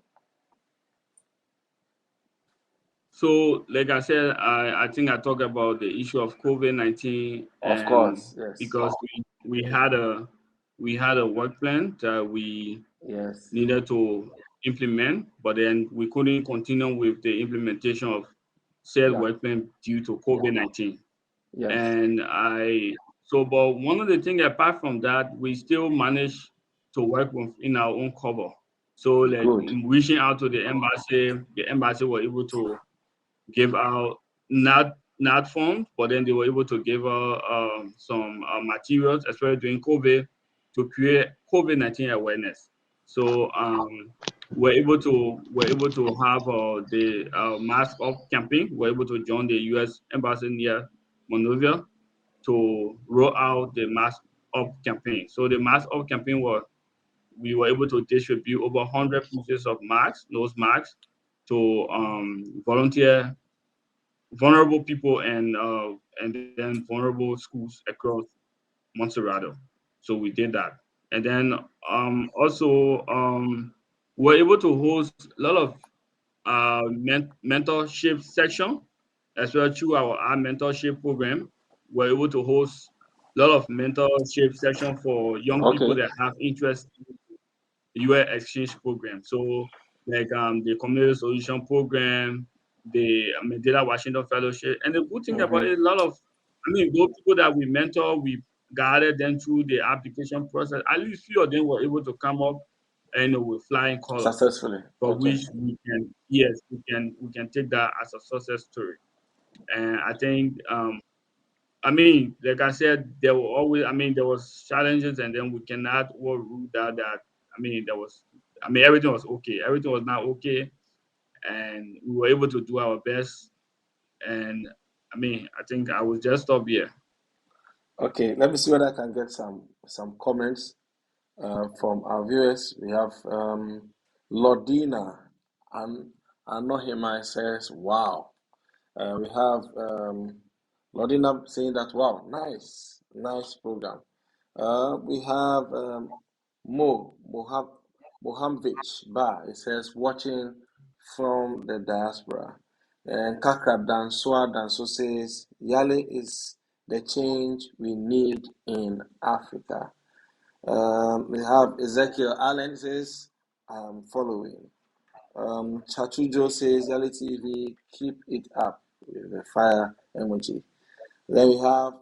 So, like I said, I think I talked about the issue of COVID-19, Of and course, yes. because we had a work plan that we Yes. needed to implement, but then we couldn't continue with the implementation of said Yeah. work plan due to Yeah. COVID-19. Yes. And but one of the things apart from that, we still managed to work in our own cover. So, like Good. reaching out to the embassy were able to give out not funds, but then they were able to give out some materials, especially during COVID, to create COVID-19 awareness. So we're able to have the mask off campaign. We're able to join the U.S. embassy near Monrovia to roll out the mask off campaign. So the mask off campaign we were able to distribute over 100 pieces of masks, nose masks, to volunteer vulnerable people and then vulnerable schools across Montserrat. So we did that, and then also we're able to host a lot of mentorship section as well through our mentorship program. We're able to host a lot of mentorship section for young people Okay. that have interest UL exchange program. So like the community solution program, the Mandela Washington Fellowship. And the good thing about Mm-hmm. it, a lot of those people that we mentor, we guided them through the application process. At least few of them were able to come up and with flying colors. Successfully. For Okay. which we can take that as a success story. And I think like I said, there was challenges, and then we cannot all rule that. Everything was okay. Everything was not okay, and we were able to do our best. And I think I will just stop here. Okay. Let me see whether I can get some comments from our viewers. We have Lordina and Anohima says, "Wow." We have Lordina saying that, "Wow, nice program." We have Mohamvich Ba. It says, "Watching from the diaspora." And Kakra Danso says, "Yali is the change we need in Africa." We have Ezekiel Allen says, "I'm following." Chachujo says, "Yali TV, keep it up," with the fire emoji. Then we have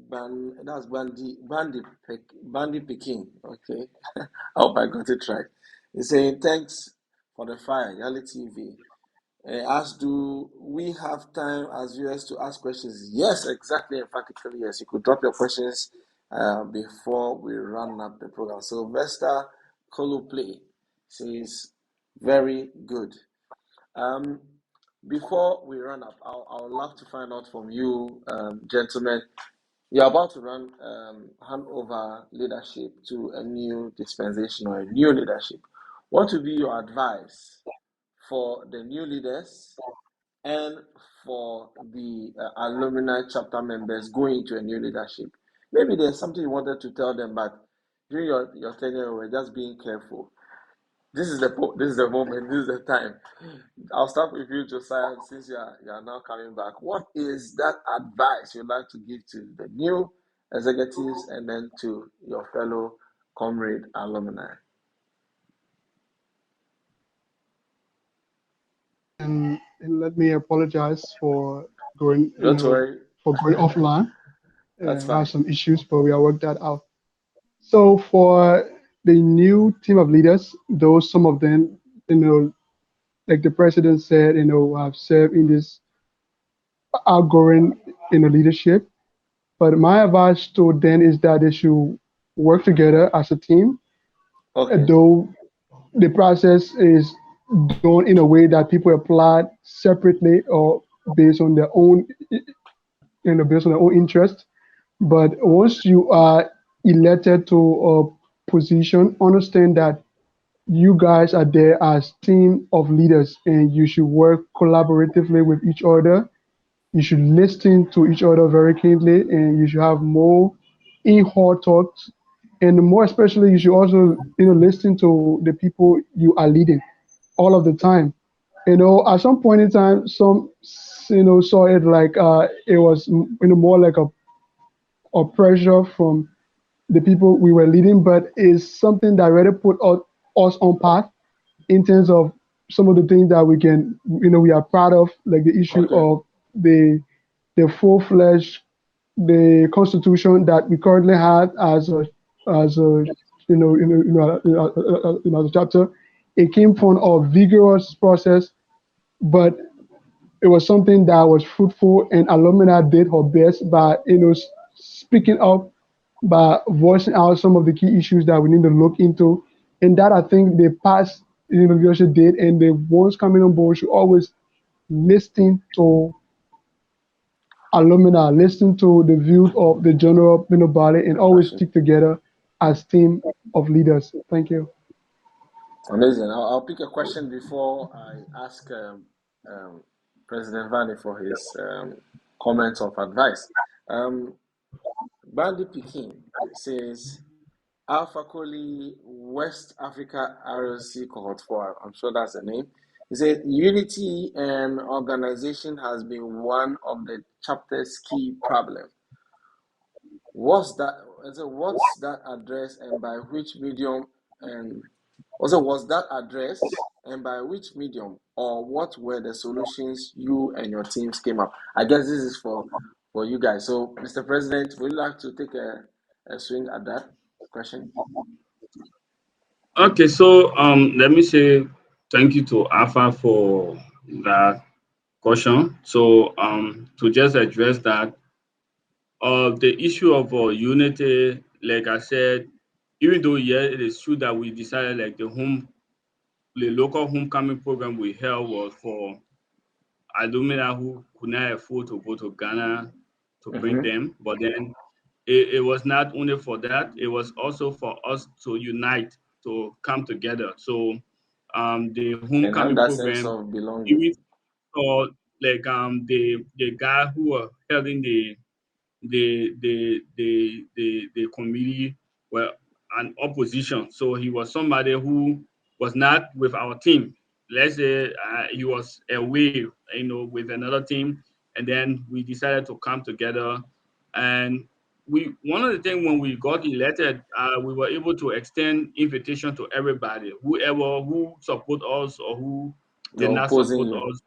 that's Bandy Peking. Okay, I hope I got it right. He's saying, "Thanks for the fire, Yali TV." As do we have time as viewers to ask questions? Yes, exactly. Emphatically, yes. You could drop your questions before we run up the program. Sylvester Koluplay says, "Very good." Um, Before we run up, I would love to find out from you, gentlemen. You're about to hand over leadership to a new dispensation or a new leadership. What would be your advice for the new leaders and for the alumni chapter members going into a new leadership? Maybe there's something you wanted to tell them, but during your tenure, we're just being careful. This is the moment. This is the time. I'll start with you, Josiah, since you are now coming back. What is that advice you'd like to give to the new executives and then to your fellow comrade alumni? And let me apologize for going, Don't worry, for going offline. that's I have fine. some issues, but we will work that out. So for the new team of leaders, though some of them, like the president said, have served in this outgoing, leadership. But my advice to them is that they should work together as a team, Okay, though the process is done in a way that people apply separately or based on their own, based on their own interest. But once you are elected to a position, understand that you guys are there as team of leaders and you should work collaboratively with each other. You should listen to each other very keenly and you should have more in-heart talks. And more especially, you should also, listen to the people you are leading all of the time. At some point in time, some, saw it like it was, more like a pressure from the people we were leading, but it's something that really put us on path in terms of some of the things that we can, we are proud of, like the issue okay, of the full-fledged, the constitution that we currently have as a as a chapter. It came from a vigorous process, but it was something that was fruitful, and alumni did her best by speaking up, by voicing out some of the key issues that we need to look into, and that I think the past leadership did, and the ones coming on board should always listen to alumni, listen to the views of the general body, and always membership. stick together as team of leaders. Thank you. Amazing. I'll pick a question before I ask um, President Vani for his comments of advice. Um, Bandy Peking says, Alpha Coli West Africa RLC Cohort 4, I'm sure that's the name. He said, unity and organization has been one of the chapter's key problems. What's that? What's that address and by which medium? And also, was that address and by which medium? Or what were the solutions you and your teams came up? I guess this is for you guys. So, Mr. President, would you like to take a swing at that question? Okay, so let me say thank you to Alpha for that question. So to just address that, the issue of unity, like I said, even though yeah, it is true that we decided like the local homecoming program we held was for alumni who could not afford to go to Ghana to bring Mm-hmm. them, but then it was not only for that, it was also for us to unite, to come together. So the And have homecoming that sense program, of belonging. even for like the guy who were heading the committee were an opposition. So he was somebody who was not with our team. Let's say he was away, with another team, and then we decided to come together. And we one of the things when we got elected, we were able to extend invitation to everybody, whoever who support us or who did They're not opposing support you. us,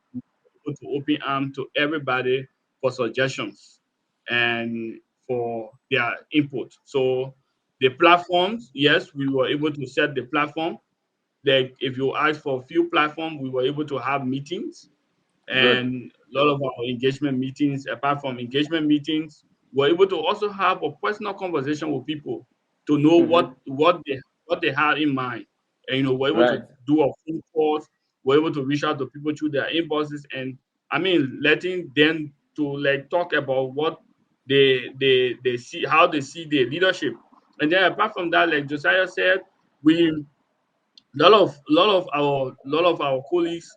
to open arm to everybody for suggestions and for their input. So the platforms, yes, we were able to set the platform. Like if you ask for a few platforms, we were able to have meetings Good. and a lot of our engagement meetings. Apart from engagement meetings, we're able to also have a personal conversation with people to know Mm-hmm. what they have in mind. And we're able Right. to do a phone calls. We're able to reach out to people through their inboxes, and I mean letting them to like talk about what they see, how they see the leadership. And then apart from that, like Josiah said, we lot of our colleagues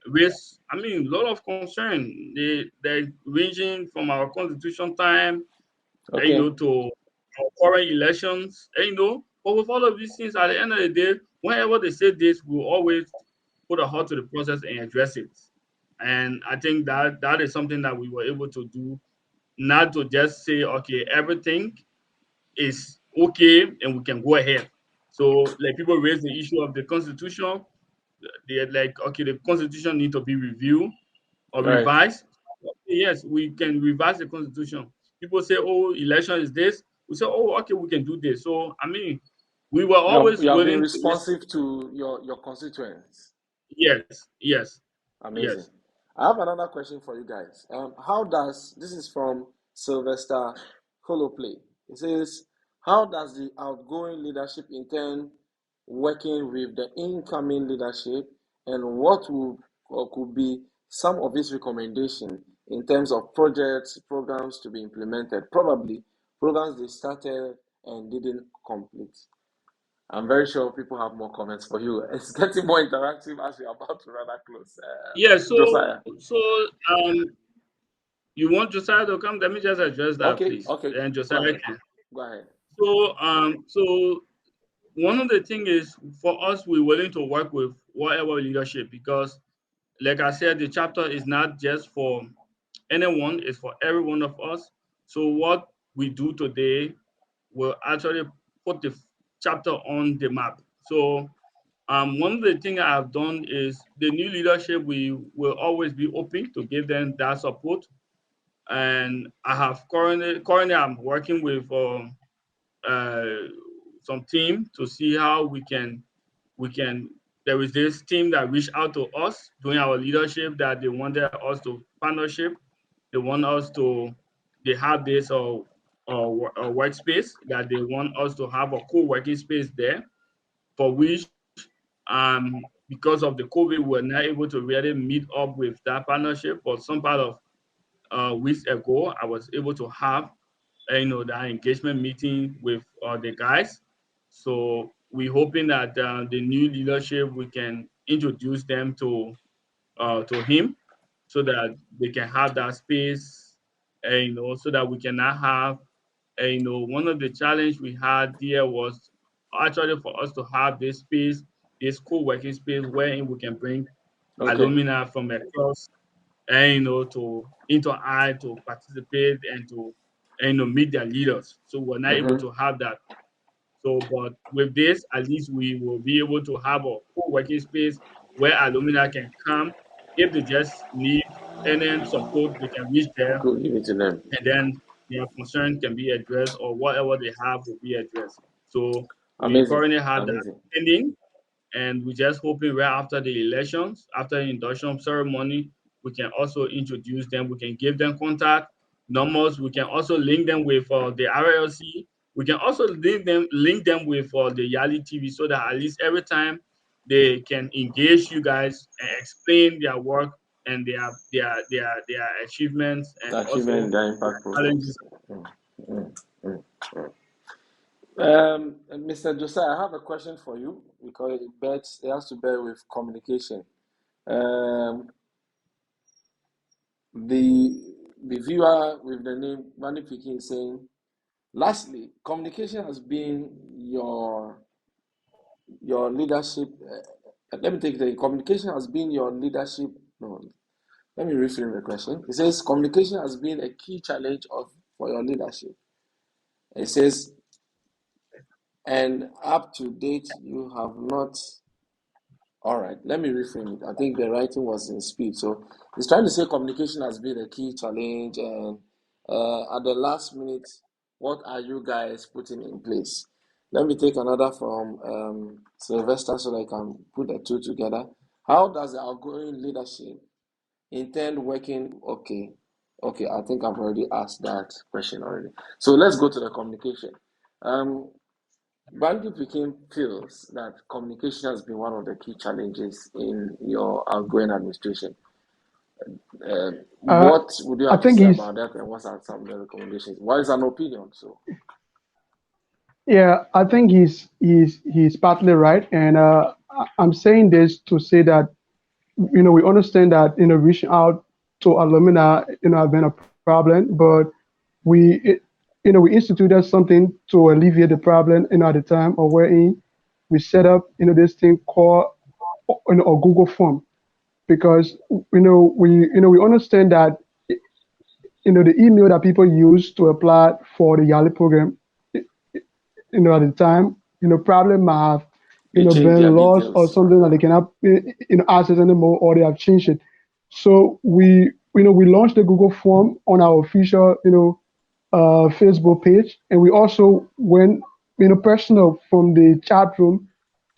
raise, I mean, a lot of concern. They ranging from our constitution time, Okay. to our current elections, But with all of these things, at the end of the day, whenever they say this, we'll always put a halt to the process and address it. And I think that is something that we were able to do, not to just say, okay, everything is okay and we can go ahead. So, like, people raise the issue of the constitution. They're like, okay, the constitution need to be reviewed or Right. revised. Yes, we can revise the constitution. People say, oh, election is this. We say, oh, okay, we can do this. So, I mean, we were always You have been willing to listen. responsive to your constituents. Yes, yes, Amazing. yes. I have another question for you guys. How does this is from Sylvester Holoplay? It says, how does the outgoing leadership intend working with the incoming leadership, and what would or could be some of its recommendation in terms of projects, programs to be implemented? Probably programs they started and didn't complete. I'm very sure people have more comments for you. It's getting more interactive as we're about to run that close. Yeah, Josiah. you want Josiah to come? Let me just address that, Okay, please. okay, And go Josiah ahead. can. Go ahead. So one of the thing is for us, we're willing to work with whatever leadership because, like I said, the chapter is not just for anyone; it's for every one of us. So what we do today will actually put the chapter on the map. So one of the things I have done is the new leadership. We will always be open to give them that support. And I have currently I'm working with uh, some team to see how we can. There is this team that reached out to us during our leadership that they wanted us to partnership. They want us to. They have this workspace that they want us to have a co-working space there, for which because of the COVID we were not able to really meet up with that partnership. But some part of weeks ago, I was able to have that engagement meeting with the guys. So we're hoping that the new leadership we can introduce them to him, so that they can have that space, so that we can not have, one of the challenge we had there was actually for us to have this space, this co-working space wherein we can bring Okay. alumni from across, and to interact, to participate, and to meet their leaders. So we're not able Mm-hmm. to have that. So, but with this, at least we will be able to have a co-working space where alumni can come. If they just need any support, they can reach there, Good. Give it to them. and then their concern can be addressed, or whatever they have will be addressed. So we Amazing. currently have that Amazing. pending, and we're just hoping right after the elections, after the induction ceremony, we can also introduce them. We can give them contact numbers. We can also link them with the RLC. We can also link them with the Yali TV, so that at least every time they can engage you guys and explain their work and their achievements, and The achievement in also their their impact programs. challenges. Mm, mm, mm. Mr. Josiah, I have a question for you because it has to bear with communication. Um, the viewer with the name Manny Pikin is saying, lastly, communication has been your leadership. Let me take the communication has been your leadership. No, let me reframe the question. It says communication has been a key challenge for your leadership. It says, and up to date, you have not. All right, let me reframe it. I think the writing was in speed. So it's trying to say communication has been a key challenge, and at the last minute, what are you guys putting in place? Let me take another from Sylvester so that I can put the two together. How does the outgoing leadership intend working? Okay, I think I've already asked that question already. So let's go to the communication. Um, Bandy Pekin feels that communication has been one of the key challenges in your outgoing administration. Uh, What would you I have to think say he's about that, and what are some of the recommendations? What is an opinion? So, yeah, I think he's partly right, and I'm saying this to say that we understand that reaching out to alumni have been a problem, but we we instituted something to alleviate the problem at the time, or wherein we set up this thing called a Google form, because we understand that the email that people use to apply for the Yali program, at the time, probably might have, They change their been lost, or details. something that they cannot, access anymore, or they have changed it. So we launched the Google form on our official, Facebook page, and we also went, personal from the chat room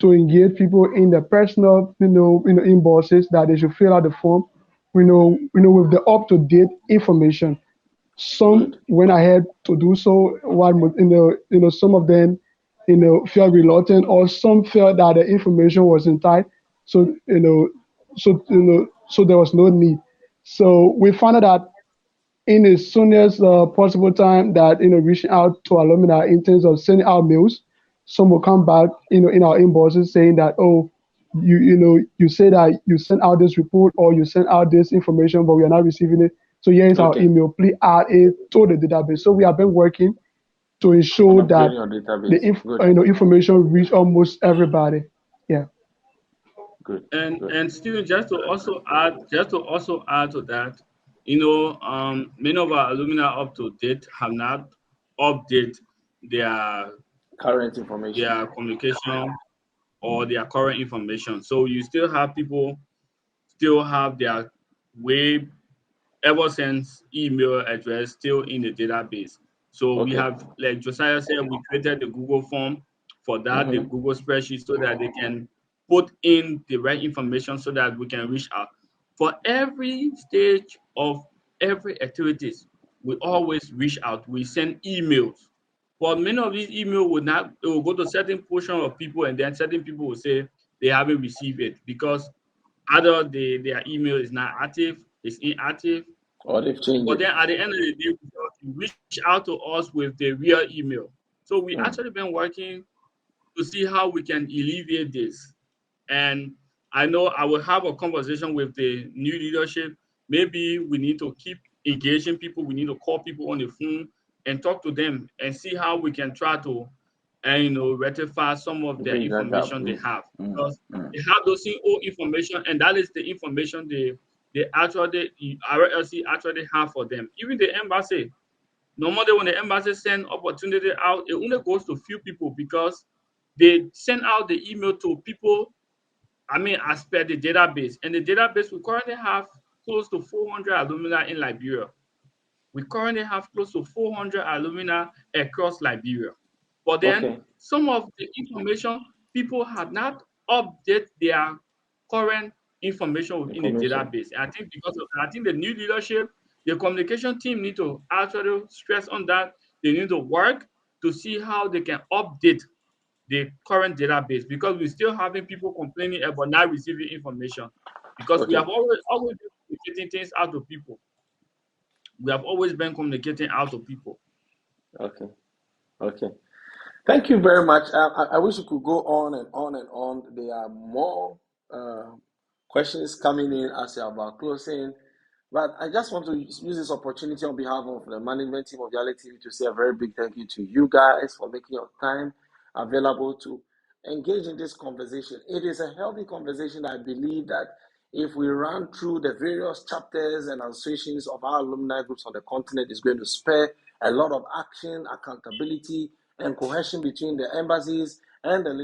to engage people in the personal, inboxes, that they should fill out the form, with the up to date information. Some Good. went ahead to do so, while some of them felt reluctant, or some felt that the information was in tight, so so there was no need. So we found out that in the soonest possible time, that reaching out to alumni in terms of sending out mails, some will come back in our inboxes saying that, oh, you say that you sent out this report, or you sent out this information, but we are not receiving it. So here is our Okay. email. Please add it to the database. So we have been working to On ensure that upgrading your the database. Good. information reach almost everybody. Yeah. Good. Good. And Stephen, just to also add to that, many of our alumni up to date have not updated their Current information. communication or their current information. So you still have people still have their way ever since email address still in the database. So we Okay. have, like Josiah said, we created the Google form for that, the Mm-hmm. Google spreadsheet, so that they can put in the right information so that we can reach out. For every stage of every activities, we always reach out. We send emails. But many of these emails will not, it will go to certain portion of people, and then certain people will say they haven't received it because either their email is not active, it's inactive, Or they've changed but it. then at the end of the day, you reach out to us with the real email. So we Mm. actually been working to see how we can alleviate this. And I know I will have a conversation with the new leadership. Maybe we need to keep engaging people. We need to call people on the phone and talk to them and see how we can try to, rectify some of their Bridge that gap. information they have, Mm. because Mm. they have those same old information, and that is the information they actually RLC actually have for them. Even the embassy, normally when the embassy send opportunity out, it only goes to few people because they send out the email to people, as per the database. And the database, we currently have close to 400 alumni in Liberia. We currently have close to 400 alumni across Liberia. But then Okay. some of the information, people had not updated their current information within the Information. database. And I think the new leadership, the communication team need to actually stress on that. They need to work to see how they can update the current database, because we're still having people complaining about not receiving information, because we Okay. have always been communicating things out to people. We have always been communicating out to people. Okay. Okay. Thank you very much. I wish we could go on and on and on. There are more uh, questions coming in as you're about closing. But I just want to use this opportunity on behalf of the management team of Yali TV to say a very big thank you to you guys for making your time available to engage in this conversation. It is a healthy conversation. I believe that if we run through the various chapters and associations of our alumni groups on the continent, it's going to spur a lot of action, accountability, and cohesion between the embassies and the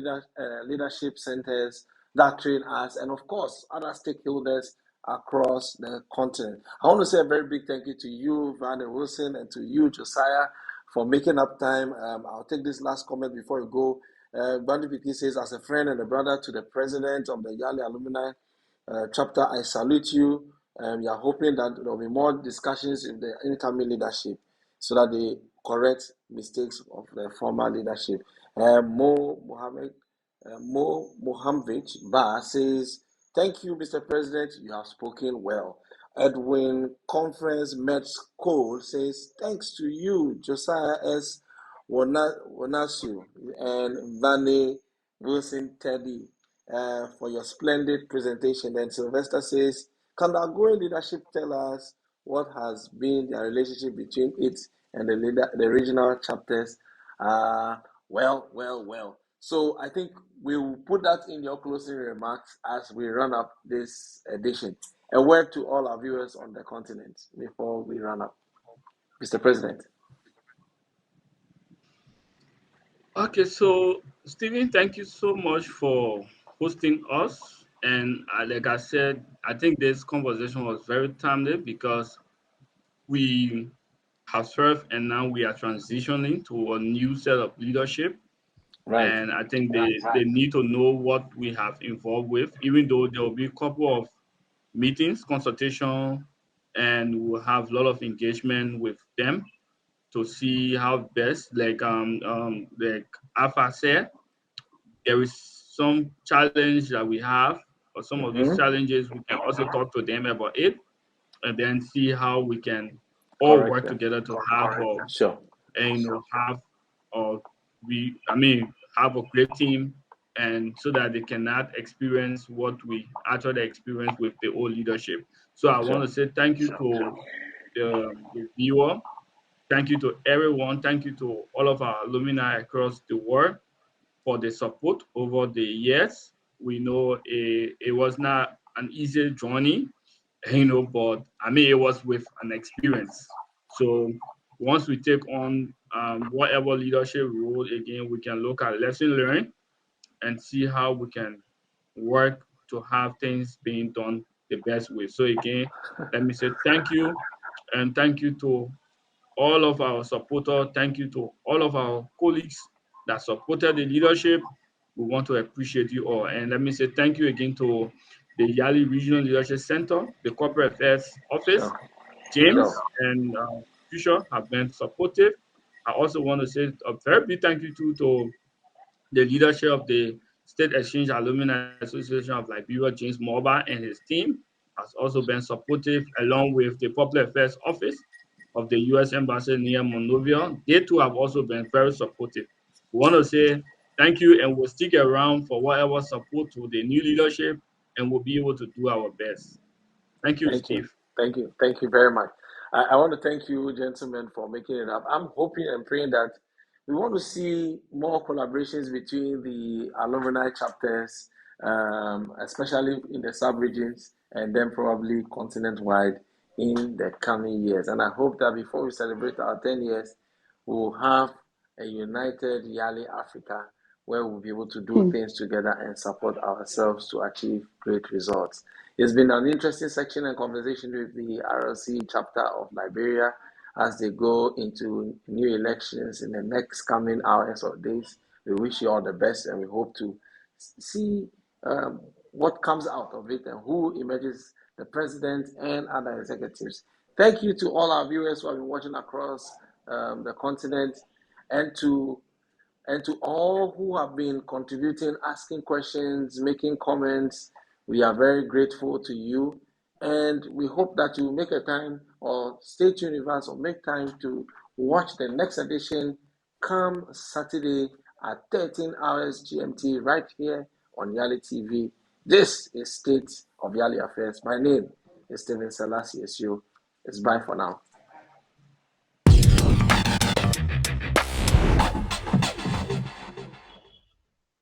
leadership centers that train us, and of course, other stakeholders across the continent. I want to say a very big thank you to you, Vanna Wilson, and to you, Josiah, for making up time. I'll take this last comment before you go. Bandy Piki says, as a friend and a brother to the president of the Yali Alumni chapter, I salute you. We are hoping that there will be more discussions in the incoming leadership so that they correct mistakes of the former leadership. Mo Mohammed Ba says, thank you, Mr. President. You have spoken well. Edwin Conference Mets Cole says, thanks to you, Josiah S. Wonasu and Vane Wilson Teddy. for your splendid presentation. Then Sylvester says, can the Agore leadership tell us what has been the relationship between it and the regional chapters? Well. So I think we will put that in your closing remarks as we run up this edition. A word to all our viewers on the continent before we run up, Mr. President. Okay, so Stephen, thank you so much for hosting us. And like I said, I think this conversation was very timely because we have served and now we are transitioning to a new set of leadership. Right. And I think they need to know what we have involved with, even though there will be a couple of meetings, consultation, and we'll have a lot of engagement with them to see how best, like Alpha said, there is some challenge that we have, or some of these challenges, we can also talk to them about it, and then see how we can all Correct work them. together to have Sure. have or I mean have a great team, and so that they cannot experience what we actually experience with the old leadership. So I want Sure. to say thank you to the viewer. Thank you to everyone. Thank you to all of our alumni across the world for the support over the years. We know it was not an easy journey, but I mean, it was with an experience. So once we take on whatever leadership role again, we can look at lesson learned and see how we can work to have things being done the best way. So again, let me say thank you, and thank you to all of our supporters. Thank you to all of our colleagues that supported the leadership. We want to appreciate you all. And let me say thank you again to the Yali Regional Leadership Center, the Corporate Affairs Office. Sure. Sure. James and Trisha have been supportive. I also want to say a very big thank you to the leadership of the State Exchange Alumni Association of Liberia, James Morba, and his team has also been supportive, along with the Public Affairs Office of the U.S. Embassy near Monrovia. They too have also been very supportive. We want to say thank you, and we'll stick around for whatever support to the new leadership, and we'll be able to do our best. Thank you, Thank you. Steve. Thank you very much. I want to thank you, gentlemen, for making it up. I'm hoping and praying that we want to see more collaborations between the alumni chapters, especially in the sub-regions, and then probably continent-wide in the coming years. And I hope that before we celebrate our 10 years, we'll have a united Yali Africa where we'll be able to do things together and support ourselves to achieve great results. It's been an interesting section and conversation with the RLC chapter of Liberia as they go into new elections in the next coming hours or days. We wish you all the best, and we hope to see what comes out of it and who emerges, the president and other executives. Thank you to all our viewers who have been watching across the continent, and to all who have been contributing, asking questions, making comments. We are very grateful to you, and we hope that you make a time or stay tuned with us or make time to watch the next edition come Saturday at 13 hours GMT right here on Yali TV. This is State of Yali Affairs. My name is Stephen Selassie. It's bye for now.